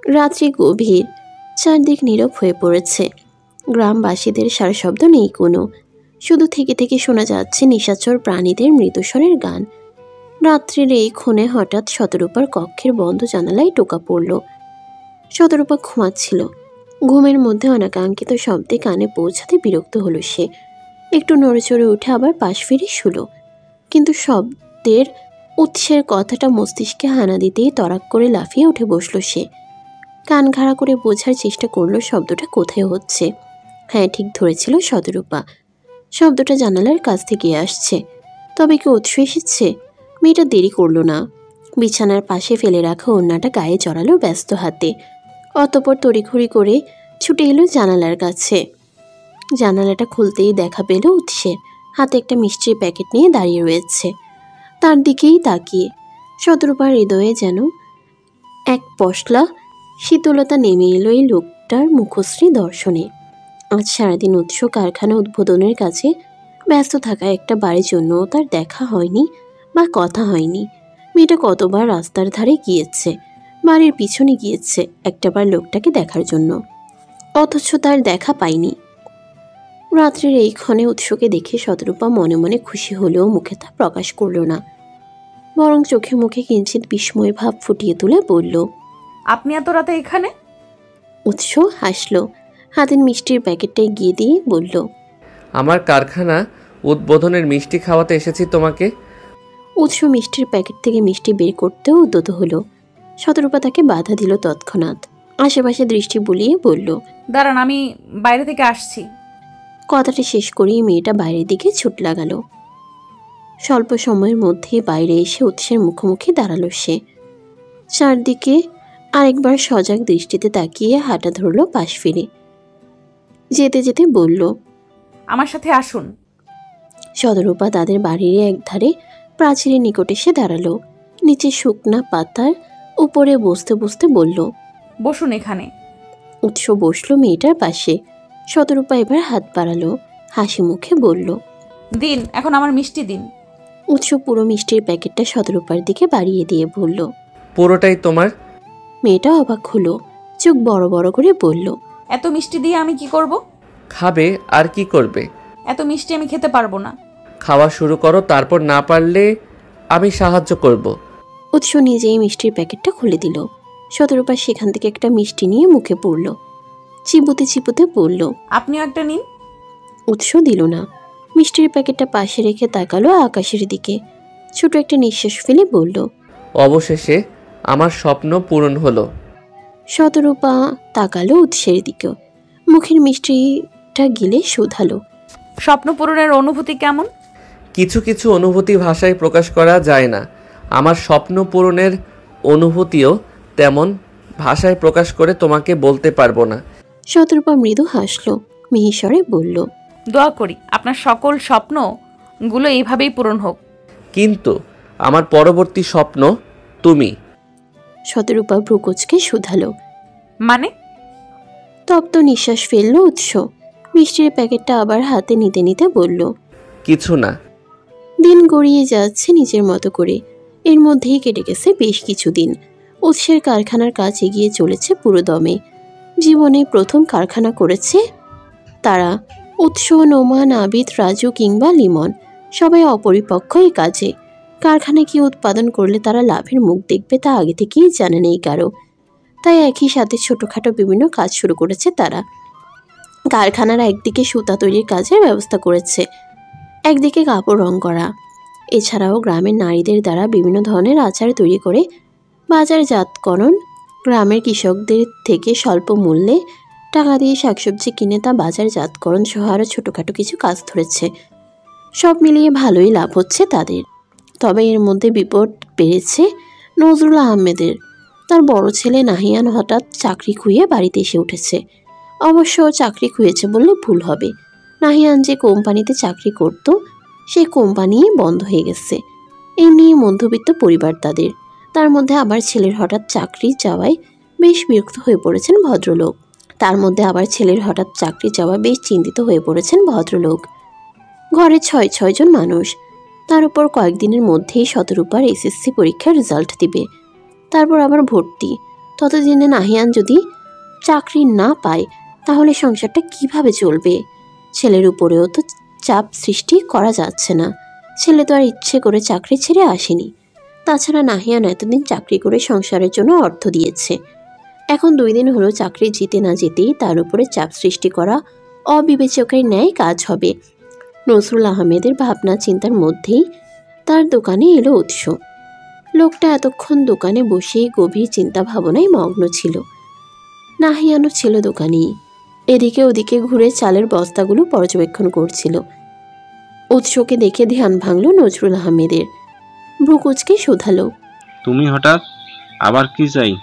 রাত্রি গভীর, চারদিক নীরব হয়ে পড়েছে। গ্রামবাসীদের সারাশব্দ নেই কোনো, শুধু থেকে থেকে শোনা যাচ্ছে নিশাচর প্রাণীদের মৃতস্বরের গান। রাত্রির এই ক্ষণে হঠাৎ শতরূপার কক্ষের বন্ধ জানালায় টোকা পড়ল। শতরূপা ঘুমাচ্ছিল। ঘুমের মধ্যে অনাকাঙ্ক্ষিত শব্দে কানে পৌঁছাতে বিরক্ত হলো সে। একটু নড়েচড়ে উঠে আবার পাশ ফিরে শুলো, কিন্তু শব্দের উৎসের কথাটা মস্তিষ্কে হানা দিতেই তড়াক করে লাফিয়ে উঠে বসল সে। কান খাড়া করে বোঝার চেষ্টা করলো শব্দটা কোথায় হচ্ছে। হ্যাঁ, ঠিক ধরেছিল শতরূপা, শব্দটা জানালার কাছ থেকে আসছে। তবে কি উৎস এসেছে? মেয়েটা দেরি করলো না, বিছানার পাশে ফেলে রাখা ওড়নাটা গায়ে জড়ালো ব্যস্ত হাতে। অতঃপর তড়িঘড়ি করে ছুটে এলো জানালার কাছে। জানালাটা খুলতেই দেখা পেল উৎসের হাতে একটা মিষ্টির প্যাকেট নিয়ে দাঁড়িয়ে রয়েছে, তার দিকেই তাকিয়ে। শতরূপার হৃদয়ে যেন এক পশলা শীতলতা নেমে এলো এই লোকটার মুখশ্রী দর্শনে। আজ সারাদিন উৎস কারখানা উদ্বোধনের কাছে ব্যস্ত থাকা একটা বাড়ির জন্য তার দেখা হয়নি বা কথা হয়নি। মেয়েটা কতবার রাস্তার ধারে গিয়েছে, বাড়ির পিছনে গিয়েছে একটাবার লোকটাকে দেখার জন্য, অথচ তার দেখা পায়নি। রাত্রির এই ক্ষণে উৎসকে দেখে শতরূপা মনে মনে খুশি হলেও মুখে তা প্রকাশ করল না, বরং চোখে মুখে কিঞ্চিত বিস্ময় ভাব ফুটিয়ে তুলে বলল, আপনি এত রাতে এখানে? উৎস হাসল, হাতের মিষ্টির প্যাকেটটা এগিয়ে দিয়ে বলল, আমার কারখানা উদ্বোধনের মিষ্টি খাওয়াতে এসেছি তোমাকে। উৎস মিষ্টির প্যাকেট থেকে মিষ্টি বের করতেও উদ্যত হলো। শতরূপা তাকে বাধা দিল তৎক্ষণাৎ। আশেপাশে দৃষ্টি বুলিয়ে বলল, দাঁড়ান, আমি বাইরে থেকে আসছি। কথাটা শেষ করেই মেয়েটা বাইরের দিকে ছুট লাগালো। স্বল্প সময়ের মধ্যেই বাইরে এসে উৎসের মুখোমুখি দাঁড়ালো সে। চারদিকে আরেকবার সজাগ দৃষ্টিতে তাকিয়ে হাঁটা ধরল পাশ ফিরে। যেতে যেতে বলল, আমার সাথে আসুন। শতরূপা তাদের বাড়ির একধারে প্রাচীরের নিকট এসে দাঁড়ালো। নিচে শুকনা পাতার উপরে বসতে বসতে বলল, বসুন এখানে। উৎস বসলো মেয়েটার পাশে। শতরূপা এবার হাত বাড়ালো, হাসি মুখে বলল, দিন, এখন আমার মিষ্টি দিন। উৎস পুরো মিষ্টির প্যাকেটটা শতরূপার দিকে বাড়িয়ে দিয়ে বলল, পুরোটাই তোমার? মেয়েটা অবাক হলো, চোখ বড় বড় করে বলল, এত মিষ্টি দিয়ে আমি কি করব? খাবে আর কি করবে? এত মিষ্টি আমি খেতে পারবো না। খাওয়া শুরু করো, তারপর না পারলে আমি সাহায্য করব। উৎস নিজেই মিষ্টির প্যাকেটটা খুলে দিল। শতরূপা সেখান থেকে একটা মিষ্টি নিয়ে মুখে পুরল, চিবুতে চিবুতে বলল, আপনিও একটা নিন। উৎস দিল না। মিষ্টির প্যাকেটটা পাশে রেখে তাকালো আকাশের দিকে। ছোট একটা নিঃশ্বাস ফেলে বলল, অবশেষে আমার স্বপ্ন পূরণ হলো। শতরূপা তাকালো উৎসের দিকেও, মুখের মিষ্টিটা গিলে শুধালো, স্বপ্ন পূরণের অনুভূতি কেমন? কিছু কিছু অনুভূতি ভাষায় প্রকাশ করা যায় না। আমার স্বপ্ন পূরণের অনুভূতিও তেমন ভাষায় প্রকাশ করে তোমাকে বলতে পারবো না। শতরূপা মৃদু হাসলো, মিহিস্বরে বলল, দোয়া করি আপনার সকল স্বপ্নগুলো এইভাবেই পূরণ হোক। কিন্তু আমার পরবর্তী স্বপ্ন তুমি। শতরূপা ভ্রুকুচকে শুধালো, মানে? তপ্ত নিঃশ্বাস ফেলল উৎস। মিষ্টির প্যাকেটটা আবার হাতে নিতে নিতে বলল, কিছু না। দিন গড়িয়ে যাচ্ছে নিজের মতো করে। এর মধ্যেই কেটে গেছে বেশ কিছুদিন। উৎসের কারখানার কাজ এগিয়ে চলেছে পুরো দমে। জীবনে প্রথম কারখানা করেছে তারা। উৎস, নোমান, আবিদ, রাজু কিংবা লিমন সবাই অপরিপক্ষ এই কাজে। কারখানায় কি উৎপাদন করলে তারা লাভের মুখ দেখবে তা আগে থেকেই জানা নেই কারো। তাই একই সাথে ছোটোখাটো বিভিন্ন কাজ শুরু করেছে তারা। কারখানার একদিকে সুতা তৈরির কাজের ব্যবস্থা করেছে, একদিকে কাপড় রং করা। এছাড়াও গ্রামের নারীদের দ্বারা বিভিন্ন ধরনের আচার তৈরি করে বাজারজাতকরণ। গ্রামের কৃষকদের থেকে স্বল্প মূল্যে টাকা দিয়ে শাকসবজি কিনে তা বাজারজাতকরণ সহ আরও ছোটোখাটো কিছু কাজ ধরেছে। সব মিলিয়ে ভালোই লাভ হচ্ছে তাদের। তবে এর মধ্যে বিপদ বেড়েছে নজরুল আহমেদের। তার বড় ছেলে নাহিয়ান হঠাৎ চাকরি খুইয়ে বাড়িতে এসে উঠেছে। অবশ্য চাকরি খুঁয়েছে বললে ভুল হবে। নাহিয়ান যে কোম্পানিতে চাকরি করত সেই কোম্পানি বন্ধ হয়ে গেছে। এমনি মধ্যবিত্ত পরিবার তাদের। তার মধ্যে আবার ছেলের হঠাৎ চাকরি যাওয়ায় বেশ বিরক্ত হয়ে পড়েছেন ভদ্রলোক। বেশ চিন্তিত হয়ে পড়েছেন ভদ্রলোক। ঘরে ৬ জন মানুষ। তার উপর কয়েকদিনের মধ্যেই শতরূপার এসএসসি পরীক্ষার রেজাল্ট দিবে। তারপর আবার ভর্তি। ততদিনে নাহিয়ান যদি চাকরি না পায় তাহলে সংসারটা কিভাবে চলবে? ছেলের উপরেও তো চাপ সৃষ্টি করা যাচ্ছে না। ছেলে তো আর ইচ্ছে করে চাকরি ছেড়ে আসেনি। তাছাড়া নাহিয়ান এতদিন চাকরি করে সংসারের জন্য অর্থ দিয়েছে। এখন 2 দিন হলো চাকরি জিতে না যেতেই তার উপরে চাপ সৃষ্টি করা অবিবেচকের ন্যায় কাজ হবে। নজরুল আহমেদের ভাবনা চিন্তার মধ্যেই তার দোকানে এলো উৎস। লোকটা এতক্ষণ দোকানে বসেই গভীর চিন্তা ভাবনায় মগ্ন ছিল। নাহিয়ানও ছিল দোকানেই, এদিকে ওদিকে ঘুরে চালের বস্তাগুলো পর্যবেক্ষণ করছিল। উৎসকে দেখে ধ্যান ভাঙল নজরুল আহমেদের। ভ্রুকুচকে শুধালো, তুমি হঠাৎ আবার কি চাই?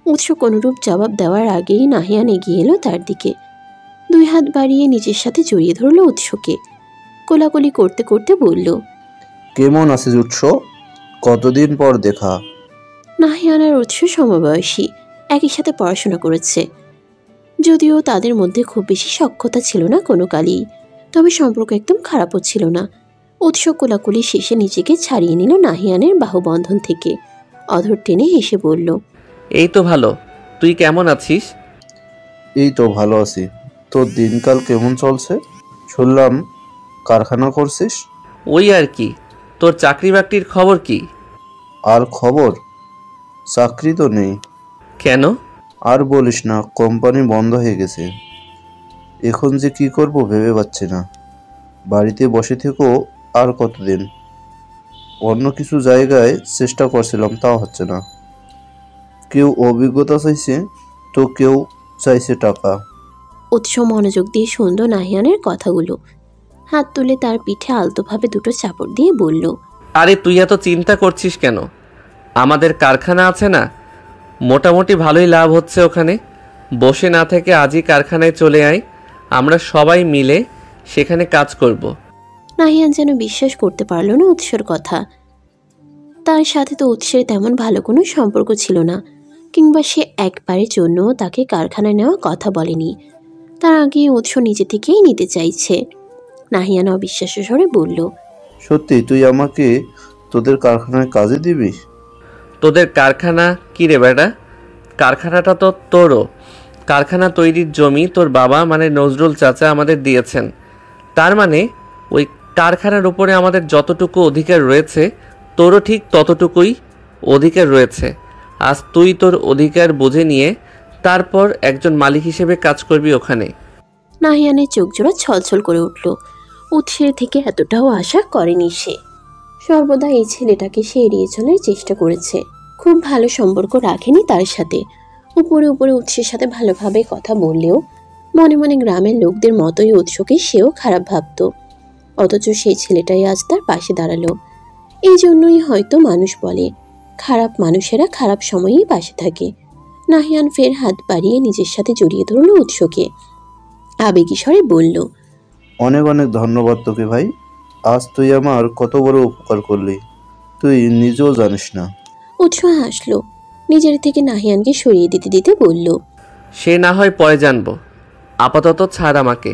উৎস কোনরূপ জবাব দেওয়ার আগেই নাহিয়ান এগিয়ে এলো তার দিকে। 2 হাত বাড়িয়ে নিজের সাথে জড়িয়ে ধরল উৎসকে। কোলাকুলি করতে করতে বলল, কেমন আছিস উৎস? কতদিন পর দেখা। নাহিয়ান আর উৎস সমবয়সী, একই সাথে পড়াশোনা করেছে। যদিও তাদের মধ্যে খুব বেশি সখ্যতা ছিল না কোনো কালেই, তবে সম্পর্ক একদম খারাপও ছিল না। উৎস কোলাকুলি শেষে নিজেকে ছাড়িয়ে নিল নাহিয়ানের বাহুবন্ধন থেকে। অধর টেনে হেসে বলল, এই তো ভালো, তুই কেমন আছিস? এই তো ভালো আছি। তোর দিনকাল কেমন চলছে? শুনলাম কারখানা করছিস। ওই আর কি। তোর চাকরি বাকরির খবর কি? আর খবর? চাকরি তো নেই। কেন? আর বলিস না, কোম্পানি বন্ধ হয়ে গেছে। এখন যে কি করব ভেবে পাচ্ছি না। বাড়িতে বসে থেকেও আর কতদিন। অন্য কিছু জায়গায় চেষ্টা করছিলাম, তাও হচ্ছে না। কেউ অভিজ্ঞতা চাইছে, তো কেউ চাইছে টাকা। উৎস মনোযোগ দিয়ে শুনল নাহিয়ানের কথাগুলো। হাত তুলে তার পিঠে আলতোভাবে 2টো চাপড় দিয়ে বলল, আরে তুই এত চিন্তা করছিস কেন? আমাদের কারখানা আছে না, মোটামুটি ভালোই লাভ হচ্ছে ওখানে। বসে না থেকে আজই কারখানায় চলে আয়, আমরা সবাই মিলে সেখানে কাজ করব। নাহিয়ান যেন বিশ্বাস করতে পারল না উৎসর কথা। তার সাথে তো উৎসের তেমন ভালো কোনো সম্পর্ক ছিল না, কিংবা সে একবারের জন্য তাকে কারখানায় নেওয়া কথা বলেনি। তার আগে উৎস নিজে থেকেই নিতে চাইছে। নাহিয়ান অবিশ্বাস্য স্বরে বলল, সত্যি তুই আমাকে তোদের কারখানায় কাজে দিবি? তোদের কারখানা কি রে বেটা? কারখানাটা তো তোরও। কারখানা তৈরির জমি তোর বাবা মানে নজরুল চাচা আমাদের দিয়েছেন। তার মানে ওই কারখানার উপরে আমাদের যতটুকু অধিকার রয়েছে তোরও ঠিক ততটুকুই অধিকার রয়েছে। আজ তুই তোর অধিকার বুঝে নিয়ে তারপর একজন মালিক হিসেবে কাজ করবি ওখানে। নাহিয়ানের চোখ জোড়া ছলছল করে উঠল। উৎসের থেকে এতটাও আশা করেনি সে। সর্বদা এই ছেলেটাকে সে এড়িয়ে চলার চেষ্টা করেছে। খুব ভালো সম্পর্ক রাখেনি তার সাথে। উপরে উপরে উৎসের সাথে ভালোভাবে কথা বললেও মনে মনে গ্রামের লোকদের মতোই উৎসকে সেও খারাপ ভাবত। অথচ সেই ছেলেটাই আজ তার পাশে দাঁড়ালো। এই জন্যই হয়তো মানুষ বলে, খারাপ মানুষেরা খারাপ সময়েই পাশে থাকে। নাহিয়ান ফের হাত বাড়িয়ে নিজের সাথে জড়িয়ে ধরল উৎসকে। আবেগী স্বরে বলল, অনেক অনেক ধন্যবাদ তোকে ভাই। আজ তুই আমার কত বড় উপকার করলি, তুই নিজেও জানিস না। উৎস হাসল। নিজের থেকে নাহিয়ানকে সরিয়ে দিতে দিতে বলল, সে না হয় পরে জানবো, আপাতত ছাড় আমাকে।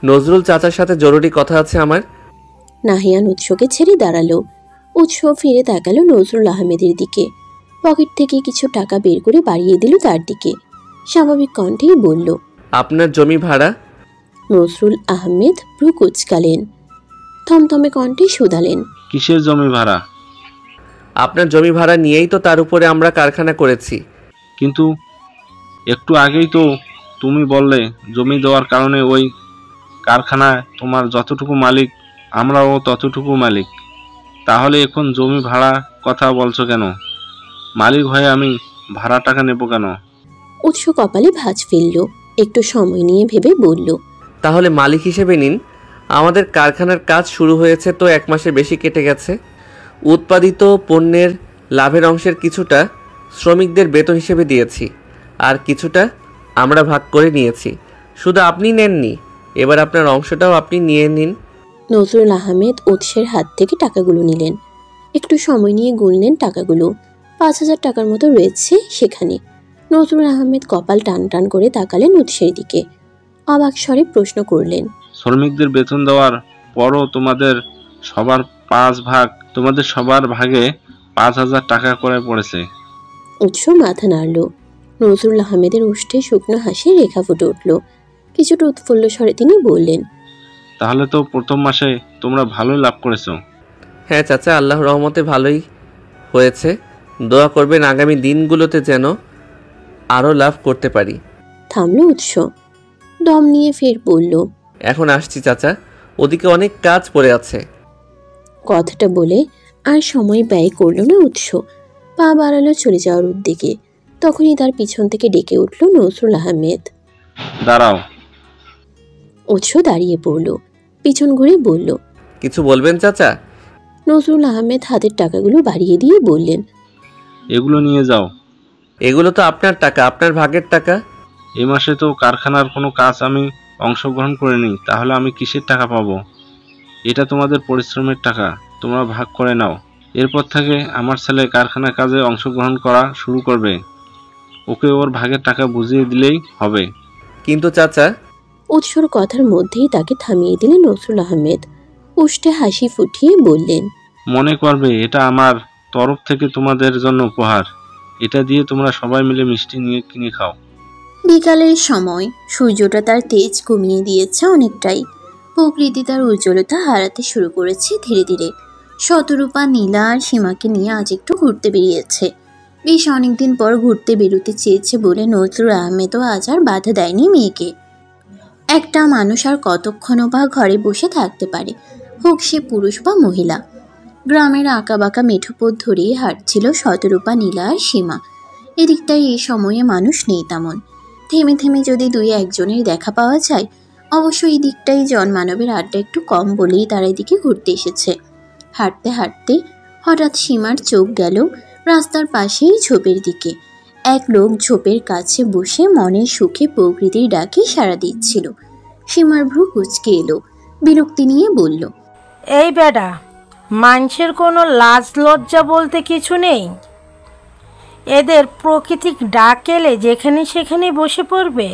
নজরুল চাচার সাথে জরুরি কথা আছে আমার। নাহিয়ান উৎসকে ছেড়ে দাঁড়ালো। উৎস ফিরে তাকালো নজরুল আহমেদের দিকে। পকেট থেকে কিছু টাকা বের করে বাড়িয়ে দিল তার দিকে। স্বাভাবিক কণ্ঠেই বলল, আপনার জমি ভাড়া। নজরুল আহমেদ ভ্রু কুঁচকালেন। থমথমে কণ্ঠে শুধালেন, কিসের জমি ভাড়া? আপনার জমি ভাড়া নিয়েই তো তার উপরে আমরা কারখানা করেছি। কিন্তু একটু আগেই তো তুমি বললে জমি দেওয়ার কারণে ওই কারখানায় তোমার যতটুকু মালিক আমরাও ততটুকু মালিক। তাহলে এখন জমি ভাড়া কথা বলছো কেন? মালিক হয়ে আমি ভাড়া টাকা নেব কেন? উৎস কপালে ভাঁজ ফেলল। একটু সময় নিয়ে ভেবে বলল, তাহলে মালিক হিসেবে নিন। আমাদের কারখানার কাজ শুরু হয়েছে তো 1 মাসের বেশি কেটে গেছে। উৎপাদিত পণ্যের লাভের অংশের কিছুটা শ্রমিকদের বেতন হিসেবে দিয়েছি, আর কিছুটা আমরা ভাগ করে নিয়েছি। শুধু আপনি নেননি, এবার আপনার অংশটাও আপনি নিয়ে নিন। নজরুল আহমেদ উৎসের হাত থেকে টাকাগুলো নিলেন। একটু সময় নিয়ে গুনলেন টাকাগুলো। 5,000 টাকার মতো রয়েছে সেখানে। নজরুল আহমেদ কপাল টান টান করে তাকালেন উৎসের দিকে। অবাক স্বরে প্রশ্ন করলেন, শ্রমিকদের বেতন দেওয়ার পরও তোমাদের সবার ভাগে 5,000 টাকা করে পড়েছে। উৎস মাথা নাড়ল। নজরুল আহমেদের ওষ্ঠে শুকনো হাসির রেখা ফুটে উঠল। কিছুটা উৎফুল্ল স্বরে তিনি বললেন, তাহলে তো প্রথম মাসে তোমরা ভালোই লাভ করেছো। হ্যাঁ চাচা, আল্লাহর রহমতে ভালোই হয়েছে। দোয়া করবেন আগামী দিনগুলোতে যেন আরও লাভ করতে পারি। থামল উৎস, দম নিয়ে ফের বলল, এখন আসছি চাচা, ওদিকে অনেক কাজ পড়ে আছে। কথাটা বলে আর সময় ব্যয় করল না উৎস, পা বাড়ালো চলে যাওয়ার উদ্যোগে। তখনই তার পিছন থেকে ডেকে উঠল নজরুল আহমেদ। দাঁড়াও। উৎস দাঁড়িয়ে পড়ল, পিছন ঘুরে বলল, কিছু বলবেন চাচা? নজরুল আহমেদ হাতের টাকাগুলো বাড়িয়ে দিয়ে বললেন, এগুলো নিয়ে যাও। এগুলো তো আপনার টাকা, আপনার ভাগের টাকা। এ মাসে তো কারখানার কোনো কাজ আমি অংশগ্রহণ করিনি, তাহলে আমি কিসের টাকা পাবো? এটা তোমাদের পরিশ্রমের টাকা, তোমরা ভাগ করে নাও। এরপর থেকে আমার ছেলে কারখানার কাজে অংশগ্রহণ করা শুরু করবে, ওকে ওর ভাগের টাকা বুঝিয়ে দিলেই হবে। কিন্তু চাচা। উৎসর কথার মধ্যেই তাকে থামিয়ে দিলেন নজরুল আহমেদ। উষ্ঠে হাসি ফুটিয়ে বললেন, মনে করবে এটা আমার তরফ থেকে তোমাদের জন্য উপহার। এটা দিয়ে তোমরা সবাই মিলে মিষ্টি নিয়ে কিনে খাও। বিকালের সময় সূর্যটা তার তেজ কমিয়ে দিয়েছে অনেকটাই। প্রকৃতি তার উজ্জ্বলতা হারাতে শুরু করেছে ধীরে ধীরে। শতরূপা, নীলা আর সীমাকে নিয়ে আজ একটু ঘুরতে বেরিয়েছে। বেশ অনেকদিন পর ঘুরতে বেরোতে চেয়েছে বলে নজরুল আহমেদও আজ আর বাধা দেয়নি মেয়েকে। একটা মানুষ আর কতক্ষণও বা ঘরে বসে থাকতে পারে, হোক সে পুরুষ বা মহিলা। গ্রামের আঁকাবাঁকা মেঠো পথ ধরেই হাঁটছিল শতরূপা, নীলা আর সীমা। এদিকটায় এই সময়ে মানুষ নেই তেমন। থেমে থেমে যদি দুই একজনের দেখা পাওয়া যায়, অবশ্য এই দিকটাই জনমানবের আড্ডা একটু কম বলেই তারা এদিকে ঘুরতে এসেছে। হাঁটতে হাঁটতে হঠাৎ সীমার চোখ গেল রাস্তার পাশেই ঝোপের দিকে। এক লোক ঝোপের কাছে বসে মনের সুখে প্রকৃতির ডাকে সাড়া দিচ্ছিল। সীমার ভ্রু কুঁচকে এলো, বিরক্তি নিয়ে বলল, এই বেডা, মানুষের কোনো লাজ লজ্জা বলতে কিছু নেই? এদের প্রকৃতিক ডাক এলে যেখানে সেখানে বসে পড়বে।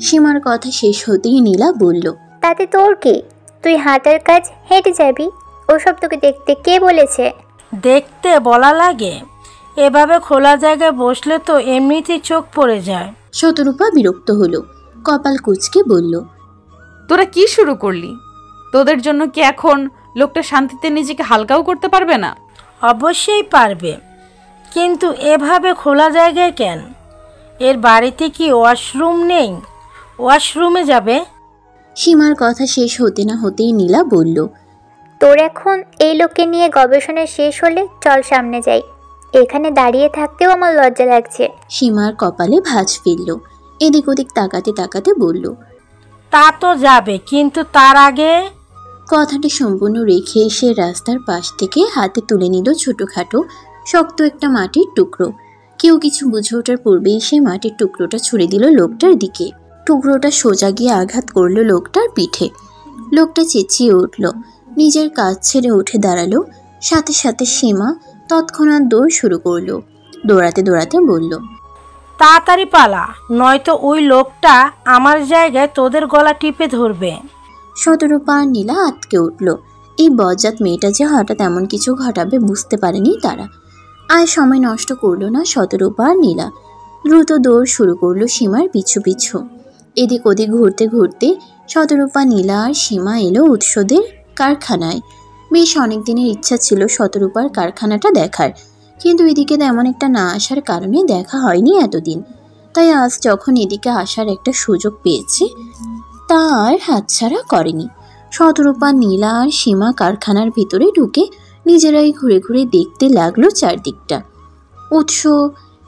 সীমার কথা শেষ হতেই নীলা বলল, তাতে তোর কি? তুই হাঁটার কাজ হেঁটে যাবি, ওসব তোকে দেখতে কে বলেছে? দেখতে বলা লাগে? এভাবে খোলা জায়গায় বসলে তো এমনিতেই চোখ পড়ে যায়। শতরূপা বিরক্ত হলো, কপাল কুঁচকে বলল, তোরা কি শুরু করলি? তোদের জন্য কি এখন লোকটা শান্তিতে নিজেকে হালকাও করতে পারবে না? অবশ্যই পারবে, কিন্তু এভাবে খোলা জায়গায় কেন? এর বাড়িতে কি ওয়াশরুম নেই? ওয়াশরুমে যাবে। সীমার কথা শেষ হতে না হতেই নীলা বলল, তোর এখন এই লোককে নিয়ে গবেষণা শেষ হলে চল সামনে যাই। এখানে দাঁড়িয়ে থাকতেও আমার লজ্জা লাগছে। সীমার কপালে ভাঁজ ফেলল, এদিক ওদিক তাকাতে তাকাতে বলল, তা তো যাবে, কিন্তু তার আগে। কথাটি সম্পূর্ণ রেখে সে রাস্তার পাশ থেকে হাতে তুলে নিল ছোটখাটো শক্ত একটা মাটির টুকরো। কেউ কিছু বুঝে ওঠার পূর্বেই সে মাটির টুকরোটা ছুড়ে দিল লোকটার দিকে। টুকরোটা সোজা গিয়ে আঘাত করলো লোকটার পিঠে। লোকটা চেঁচিয়ে উঠল, নিজের কাজ ছেড়ে উঠে দাঁড়ালো। সাথে সাথে সীমা তৎক্ষণাৎ দৌড় শুরু করলো। দৌড়াতে দৌড়াতে বলল, তাড়াতাড়ি পালা, নয়তো ওই লোকটা আমার জায়গায় তোদের গলা টিপে ধরবে। শতরূপা আর নীলা আটকে উঠল। এই বজ্জাত মেয়েটা যে হঠাৎ এমন কিছু ঘটাবে বুঝতে পারেনি তারা। আর সময় নষ্ট করলো না শতরূপা আর নীলা, দ্রুত দৌড় শুরু করলো সীমার পিছু পিছু। এদিক ওদিক ঘুরতে ঘুরতে শতরূপা, নীলা আর সীমা এলো উৎসদের কারখানায়। বেশ অনেক দিনের ইচ্ছা ছিল শতরূপার কারখানাটা দেখার, কিন্তু এদিকে তেমন একটা না আসার কারণে দেখা হয়নি এতদিন। তাই আজ যখন এদিকে আসার একটা সুযোগ পেয়েছে, তা আর হাতছাড়া করেনি। শতরূপা, নীলা আর সীমা কারখানার ভিতরে ঢুকে নিজেরাই ঘুরে ঘুরে দেখতে লাগলো চারদিকটা। উৎস,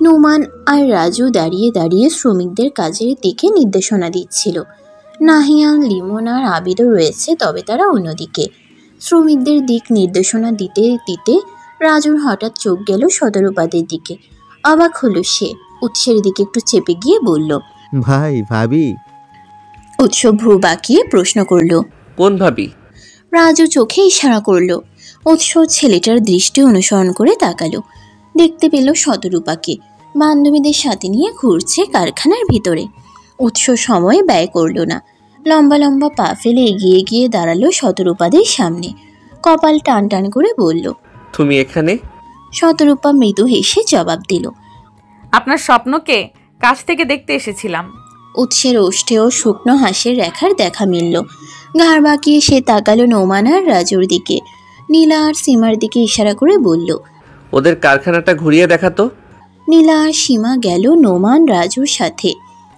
নুমান আর রাজু দাঁড়িয়ে দাঁড়িয়ে শ্রমিকদের কাজের দিকে নির্দেশনা দিচ্ছিল। নাহিয়ান, লিমন আর আবিদও রয়েছে, তবে তারা অন্যদিকে। শ্রমিকদের দিক নির্দেশনা দিতে দিতে রাজুর হঠাৎ চোখ গেল শতরূপাদের দিকে। অবাক হলো সে, উৎসের দিকে একটু চেপে গিয়ে বলল, ভাই, ভাবি। উৎস ভ্রু বাঁকিয়ে প্রশ্ন করল, কোন ভাবি? রাজু চোখে ইশারা করল। উৎস ছেলেটার দৃষ্টি অনুসরণ করে তাকালো। দেখতে পেল শতরূপাকে বান্ধবীদের সাথে নিয়ে ঘুরছে কারখানার ভিতরে। উৎস সময় ব্যয় করল না, লম্বা লম্বা পা ফেলে এগিয়ে গিয়ে দাঁড়ালো শতরূপাদের সামনে। কপাল টান টান করে বলল, তুমি এখানে? শতরূপা মৃদু হেসে জবাব দিল, আপনার স্বপ্নকে কাছ থেকে দেখতে এসেছিলাম। উৎসের ওষ্ঠেও শুকনো হাসির রেখার দেখা মিলল। ঘাড় বাঁকিয়ে সে তাকালো নোমান আর রাজুর দিকে। নীলা আর সীমার দিকে ইশারা করে বলল, ওদের কারখানাটা ঘুরিয়ে দেখাতো। নীলা আর সীমা গেল নোমান রাজুর সাথে।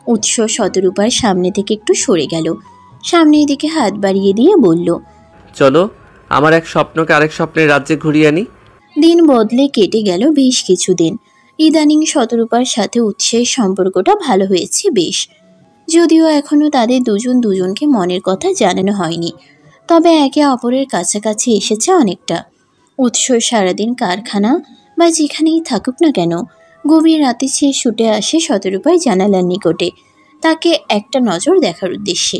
উৎস শতরূপার সামনে থেকে একটু সরে গেল, সামনের দিকে হাত বাড়িয়ে দিয়ে বলল, চলো, আমার এক স্বপ্নকে আরেক স্বপ্নের রাজ্যে ঘুরিয়ে আনি। দিন বদলে কেটে গেল বেশ কিছুদিন। ইদানিং শতরূপার সাথে উৎসের সম্পর্কটা ভালো হয়েছে বেশ, যদিও এখনও তাদের দুজন দুজনকে মনের কথা জানানো হয়নি, তবে একে অপরের কাছাকাছি এসেছে অনেকটা। উৎস সারাদিন কারখানা বা যেখানেই থাকুক না কেন, গভীর রাতে সে ছুটে আসে শতরূপার জানালার নিকটে, তাকে একটা নজর দেখার উদ্দেশ্যে।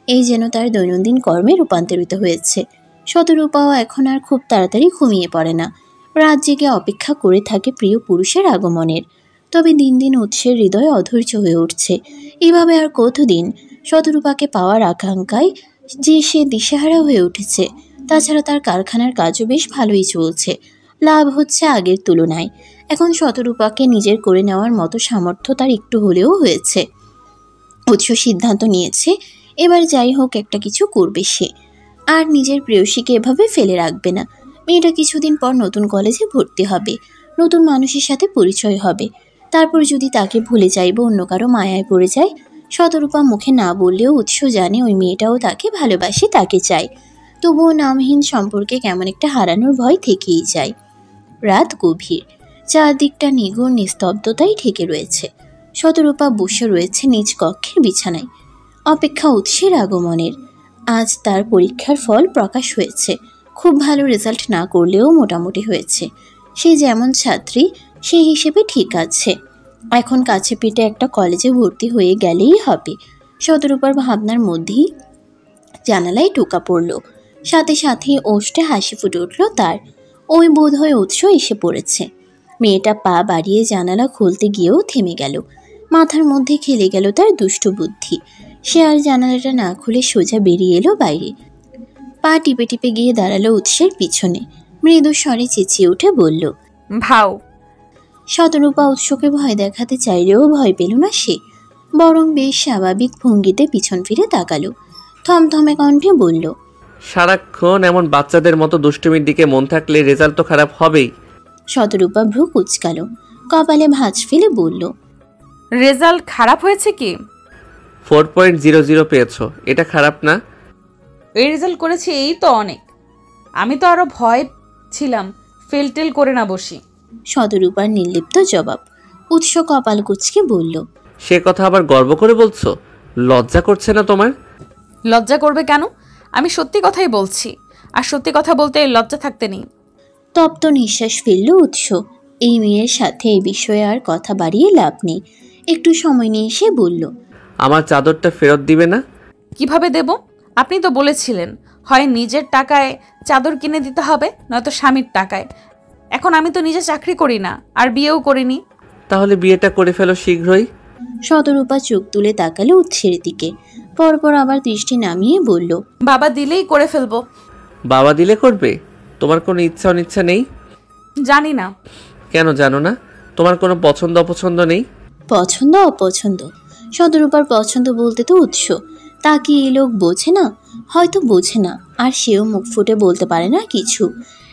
এই যেন তার দৈনন্দিন কর্মে রূপান্তরিত হয়েছে। শতরূপাও এখন আর খুব তাড়াতাড়ি ঘুমিয়ে পড়ে না, রাত জেগে অপেক্ষা করে থাকে প্রিয় পুরুষের আগমনের। তবে দিন দিন উৎসের হৃদয় অধৈর্য হয়ে উঠছে। এভাবে আর কতদিন? শতরূপাকে পাওয়ার আকাঙ্ক্ষায় যে সে দিশেহারা হয়ে উঠেছে। তাছাড়া তার কারখানার কাজও বেশ ভালোই চলছে, লাভ হচ্ছে আগের তুলনায়। এখন শতরূপাকে নিজের করে নেওয়ার মতো সামর্থ্য তার একটু হলেও হয়েছে। উৎস সিদ্ধান্ত নিয়েছে এবার যাই হোক একটা কিছু করবে সে, আর নিজের প্রেয়সীকে এভাবে ফেলে রাখবে না। মেয়েটা কিছুদিন পর নতুন কলেজে ভর্তি হবে, নতুন মানুষের সাথে পরিচয় হবে। তারপর যদি তাকে ভুলে যায় বা অন্য কারো মায়ায় পড়ে যায়, শতরূপা মুখে না বললেও উৎস জানে ওই মেয়েটাও তাকে ভালোবাসে, তাকে চায়। তবুও নামহীন সম্পর্কে কেমন একটা হারানোর ভয় থেকেই যায়। রাত গভীর, চারদিকটা নিগুড় নিস্তব্ধতাই ঠেকে রয়েছে। শতরূপা বসে রয়েছে নিজ কক্ষের বিছানায়, অপেক্ষা উৎসের আগমনের। আজ তার পরীক্ষার ফল প্রকাশ হয়েছে। খুব ভালো রেজাল্ট না করলেও মোটামুটি হয়েছে। সে যেমন ছাত্রী সেই হিসেবে ঠিক আছে। এখন কাছে পিঠে একটা কলেজে ভর্তি হয়ে গেলেই হবে। শতরূপার ভাবনার মধ্যেই জানালায় টোকা পড়ল, সাথে সাথেই ওষ্ঠে হাসি ফুটে উঠল তার। ওই বোধ হয়ে উৎস এসে পড়েছে। মেয়েটা পা বাড়িয়ে জানালা খুলতে গিয়েও থেমে গেল। মাথার মধ্যে খেলে গেল তার দুষ্ট বুদ্ধি। সে আর জানালাটা না খুলে সোজা বেরিয়ে এলো বাইরে। পা টিপে টিপে গিয়ে দাঁড়ালো উৎসের পিছনে। মৃদু স্বরে চেঁচিয়ে উঠে বলল, ভাও। শতরূপা উৎসকে ভয় দেখাতে চাইলেও ভয় পেল না সে, বরং বেশ স্বাভাবিক ভঙ্গিতে পিছন ফিরে তাকালো। থমথমে কণ্ঠে বলল, সারাক্ষণ এমন বাচ্চাদের মতো দুষ্টুমির দিকে মন থাকলে রেজাল্ট তো খারাপ হবেই। শতরূপা ভ্রু কুঁচকালো, কপালে ভাঁজ ফেলে বলল, রেজাল্ট খারাপ হয়েছে কি? 4.00 পেয়েছো, এটা খারাপ না? এই রেজাল্ট করেছি এই তো অনেক। আমি তো আরো ভয় ছিলাম ফেল টেল করে না বসি। শতরূপার নির্লিপ্ত জবাব। উৎস কপাল কুঁচকে বলল, সে কথা আবার গর্ব করে বলছো? লজ্জা করছে না তোমার? লজ্জা করবে কেন? আমি সত্যি কথাই বলছি, আর সত্যি কথা বলতে লজ্জা থাকতে নেই। তপ্ত নিঃশ্বাস ফেলল উৎস। এই মেয়ের সাথে এই বিষয়ে আর কথা বাড়িয়ে লাভ নেই। একটু সময় নিয়ে সে বলল, আমার চাদরটা ফেরত দিবে না? কিভাবে দেব? আপনি তো বলেছিলেন হয় নিজের টাকায় চাদর কিনে দিতে হবে, নয়তো স্বামীর টাকায়। এখন আমি তো নিজে চাকরি করি না, আর বিয়েও করিনি। তাহলে বিয়েটা করে ফেলো শীঘ্রই। শতরূপা চোখ তুলে তাকালো উৎসের দিকে, পরপর আবার দৃষ্টি নামিয়ে বলল, বাবা দিলেই করে ফেলবো। বাবা দিলে করবে? তোমার কোনো ইচ্ছা অনিচ্ছা নেই? জানি না। কেন জানো না? তোমার কোনো পছন্দ অপছন্দ নেই? পছন্দ অপছন্দ? শতরূপার পছন্দ বলতে তো উৎস। তা কি এই লোক বোঝে না? হয়তো বোঝে না, আর সেও মুখ ফুটে বলতে পারে না কিছু।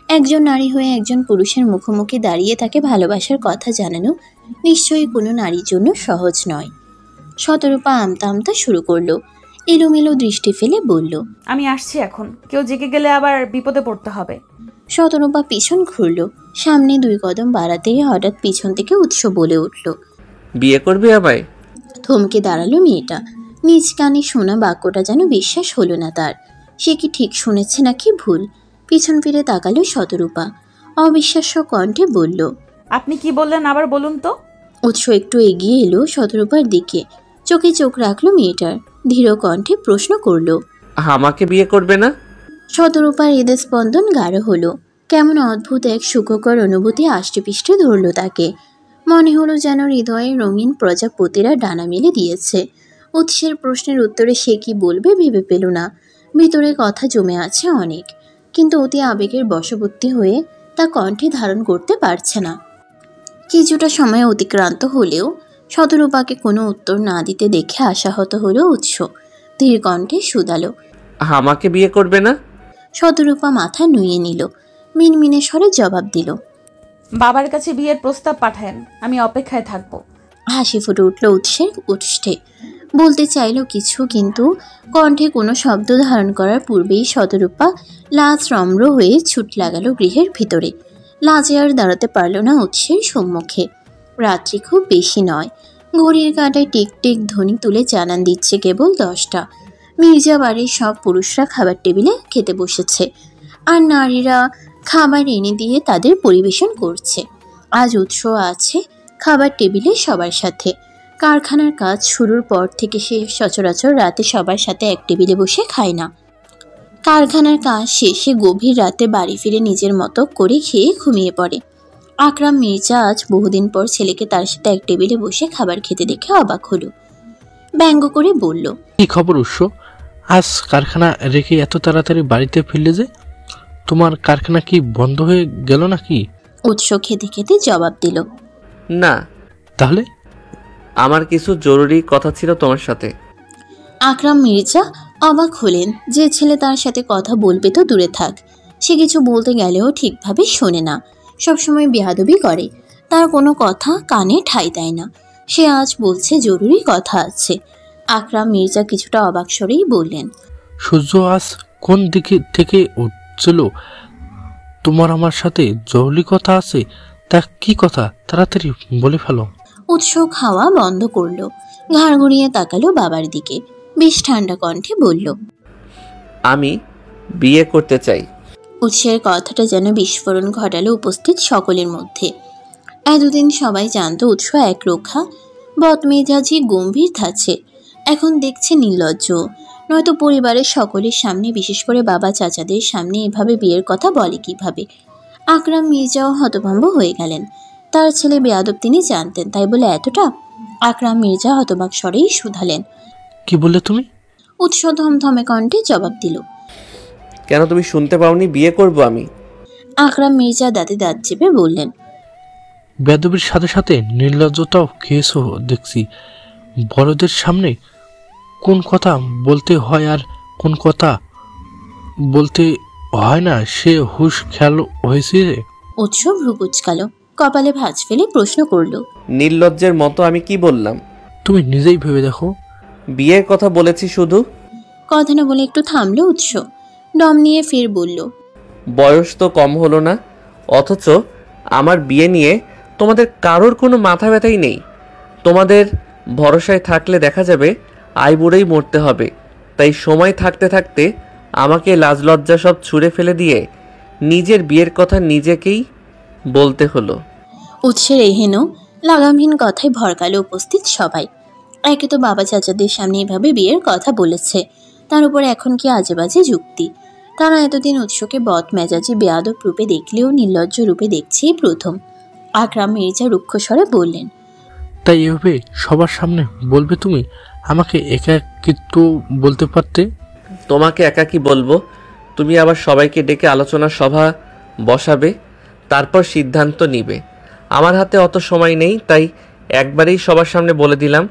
একজন নারী হয়ে একজন পুরুষের মুখোমুখি দাঁড়িয়ে তাকে ভালোবাসার কথা জানানো নিশ্চয়ই কোনো নারীর জন্য সহজ নয়। শতরূপা আমতা আমতা শুরু করলো, এলোমেলো দৃষ্টি ফেলে বলল, আমি আসছি এখন, কেউ জেগে গেলে আবার বিপদে পড়তে হবে। শতরূপা পিছন ঘুরল, সামনে 2 কদম বাড়াতেই হঠাৎ পিছন থেকে উৎস বলে উঠল, বিয়ে করবে আমায়? থমকে দাঁড়ালো মেয়েটা। নিজ কানে শোনা বাক্যটা যেন বিশ্বাস হলো না তার। সে কি ঠিক শুনেছে নাকি ভুল? পিছন ফিরে তাকালো শতরূপা, অবিশ্বাস্য কণ্ঠে বলল, আপনি কি বললেন আবার বলুন তো? উৎস একটু এগিয়ে এলো শতরূপার দিকে, চোখে চোখ রাখলো মেয়েটার, ধীর কণ্ঠে প্রশ্ন করল, আমাকে বিয়ে করবে না? শতরূপার হৃদয় স্পন্দন গাঢ় হলো। কেমন অদ্ভুত এক সুখকর অনুভূতি আষ্টেপৃষ্টে ধরল তাকে। মনে হলো যেন হৃদয়ে রঙিন প্রজাপতিরা ডানা মেলে দিয়েছে। উৎসের প্রশ্নের উত্তরে সে কি বলবে ভেবে পেল না। ভিতরে কথা জমে আছে অনেক, কিন্তু অতি আবেগের বশবর্তী হয়ে তা কণ্ঠে ধারণ করতে পারছে না। কিছুটা সময় অতিক্রান্ত হলেও শতরূপাকে কোনো উত্তর না দিতে দেখে আশাহত হলো উৎস। ধীর কণ্ঠে শুধালো, আমাকে বিয়ে করবে না? শতরূপা মাথা নুয়ে নিল, মিনমিনে স্বরে জবাব দিল, বাবার কাছে বিয়ের প্রস্তাব পাঠান, আমি অপেক্ষায় থাকবো। হাসি ফুটে উঠল উৎসের ওষ্ঠে। বলতে চাইল কিছু, কিন্তু কণ্ঠে কোনো শব্দ ধারণ করার পূর্বেই শতরূপা লাজ রম্র হয়ে ছুট লাগালো গৃহের ভিতরে। লাজে আর দাঁড়াতে পারল না উৎসের সম্মুখে। রাত্রি খুব বেশি নয়, ঘড়ির কাঁটায় টিক টিক ধ্বনি তুলে জানান দিচ্ছে কেবল 10টা। মির্জা বাড়ির সব পুরুষরা খাবার টেবিলে খেতে বসেছে, আর নারীরা খাবার এনে দিয়ে তাদের পরিবেশন করছে। আজ উৎসব আছে খাবার টেবিলে সবার সাথে। কারখানার কাজ শুরুর পর থেকে সে সচরাচর রাতে সবার সাথে এক টেবিলে বসে খায় না। কারখানার কাজ শেষে গভীর রাতে বাড়ি ফিরে নিজের মতো করে খেয়ে ঘুমিয়ে পড়ে। আকরাম মির্জা আজ বহুদিন পর ছেলেকে তার সাথে এক টেবিলে বসে খাবার খেতে দেখে অবাক হলো। ব্যঙ্গ করে বলল, কি খবর উৎস? আজ কারখানা রেখে এত তাড়াতাড়ি বাড়িতে ফিরলে যে? তোমার কারখানা কি বন্ধ হয়ে গেল নাকি? উৎস খেতে খেতে জবাব দিল, না। তাহলে? আমার কিছু জরুরি কথা ছিল তোমার সাথে। আকরাম মির্জা অবাক হলেন। যে ছেলে তার সাথে কথা বলবে তো দূরে থাক, সে কিছু বলতে গেলেও ঠিকভাবে শোনে না, সবসময় বেয়াদবি করে, তার কোনো কথা কানে ঠাঁই দেয় না। সে আজ বলছে জরুরি কথা আছে। আকরাম মির্জা কিছুটা অবাক স্বরেই বললেন, সূর্য আজ কোন দিকে থেকে উঠছিল? তোমার আমার সাথে জরুরি কথা আছে। তা কি কথা? তাড়াতাড়ি বলে ফেলো। উৎস খাওয়া বন্ধ করলো, ঘাড় ঘুরিয়ে তাকালো বাবার দিকে, বেশ ঠান্ডা কণ্ঠে বলল, আমি বিয়ে করতে চাই। উৎসের কথাটা যেন বিস্ফোরণ ঘটালো উপস্থিত সকলের মধ্যে। এতদিন সবাই জানতো উৎস একরোখা, বদমেজাজি, গম্ভীর থাকছে। এখন দেখছে নির্লজ্জ। নয়তো পরিবারের সকলের সামনে, বিশেষ করে বাবা চাচাদের সামনে এভাবে বিয়ের কথা বলে কিভাবে? আকরাম মির্জাও হতভম্ব হয়ে গেলেন। তার ছেলে বেয়াদব তিনি জানতেন, তাই বলে এতটা? আকরাম মির্জা হতবাক স্বরেই শুধালেন, কি বললে তুমি? উৎস ধমধমে কণ্ঠে জবাব দিল, কেন তুমি শুনতে পাওনি? বিয়ে করব আমি। আকরাম মির্জা দাঁতে দাঁত চেপে বললেন, বেয়াদবির সাথে সাথে নির্লজ্জতাও খেয়েছো দেখছি। বড়দের সামনে কোন কথা বলতে হয় আর কোন কথা বলতে হয় না সে হুঁশ খেয়াল হয়েছে? উৎস ভ্রু কুচকালো, কপালে ভাঁজ ফেলে প্রশ্ন করল, নির্লজ্জের মতো আমি কি বললাম? তুমি নিজেই ভেবে দেখো। বিয়ের কথা বলেছি শুধু। কথা না বলে একটু থামলো উৎস, দম নিয়ে ফের বলল, বয়স তো কম হলো না, অথচ আমার বিয়ে নিয়ে তোমাদের কারোর কোনো মাথা ব্যথাই নেই। তোমাদের ভরসায় থাকলে দেখা যাবে আইবুড়েই মরতে হবে। তাই সময় থাকতে থাকতে আমাকে লাজ লজ্জা সব ছুঁড়ে ফেলে দিয়ে নিজের বিয়ের কথা নিজেকেই বলতে হলো। উৎসের এহেন লাগামহীন কথায় ভরকালো উপস্থিত সবাই। একে তো বাবা চাচাদের সামনে এভাবে বিয়ের কথা বলেছে, তার উপর এখন কি আজে বাজে যুক্তি। তারা এতদিন উৎসকে বদ মেজাজি বেয়াদব রূপে দেখলেও নির্লজ্জ রূপে দেখছেই প্রথম। আকরাম মির্জা রুক্ষ স্বরে বললেন, তাই এভাবে সবার সামনে বলবে তুমি? আমাকে একাকিত্ব বলতে পারতে। তোমাকে একাকি বলবো? তুমি আবার সবাইকে ডেকে আলোচনা সভা বসাবে, তারপর সিদ্ধান্ত নিবে। আমার হাতে অত সময় নেই, তাই একবারেই সবার সামনে বলে দিলাম।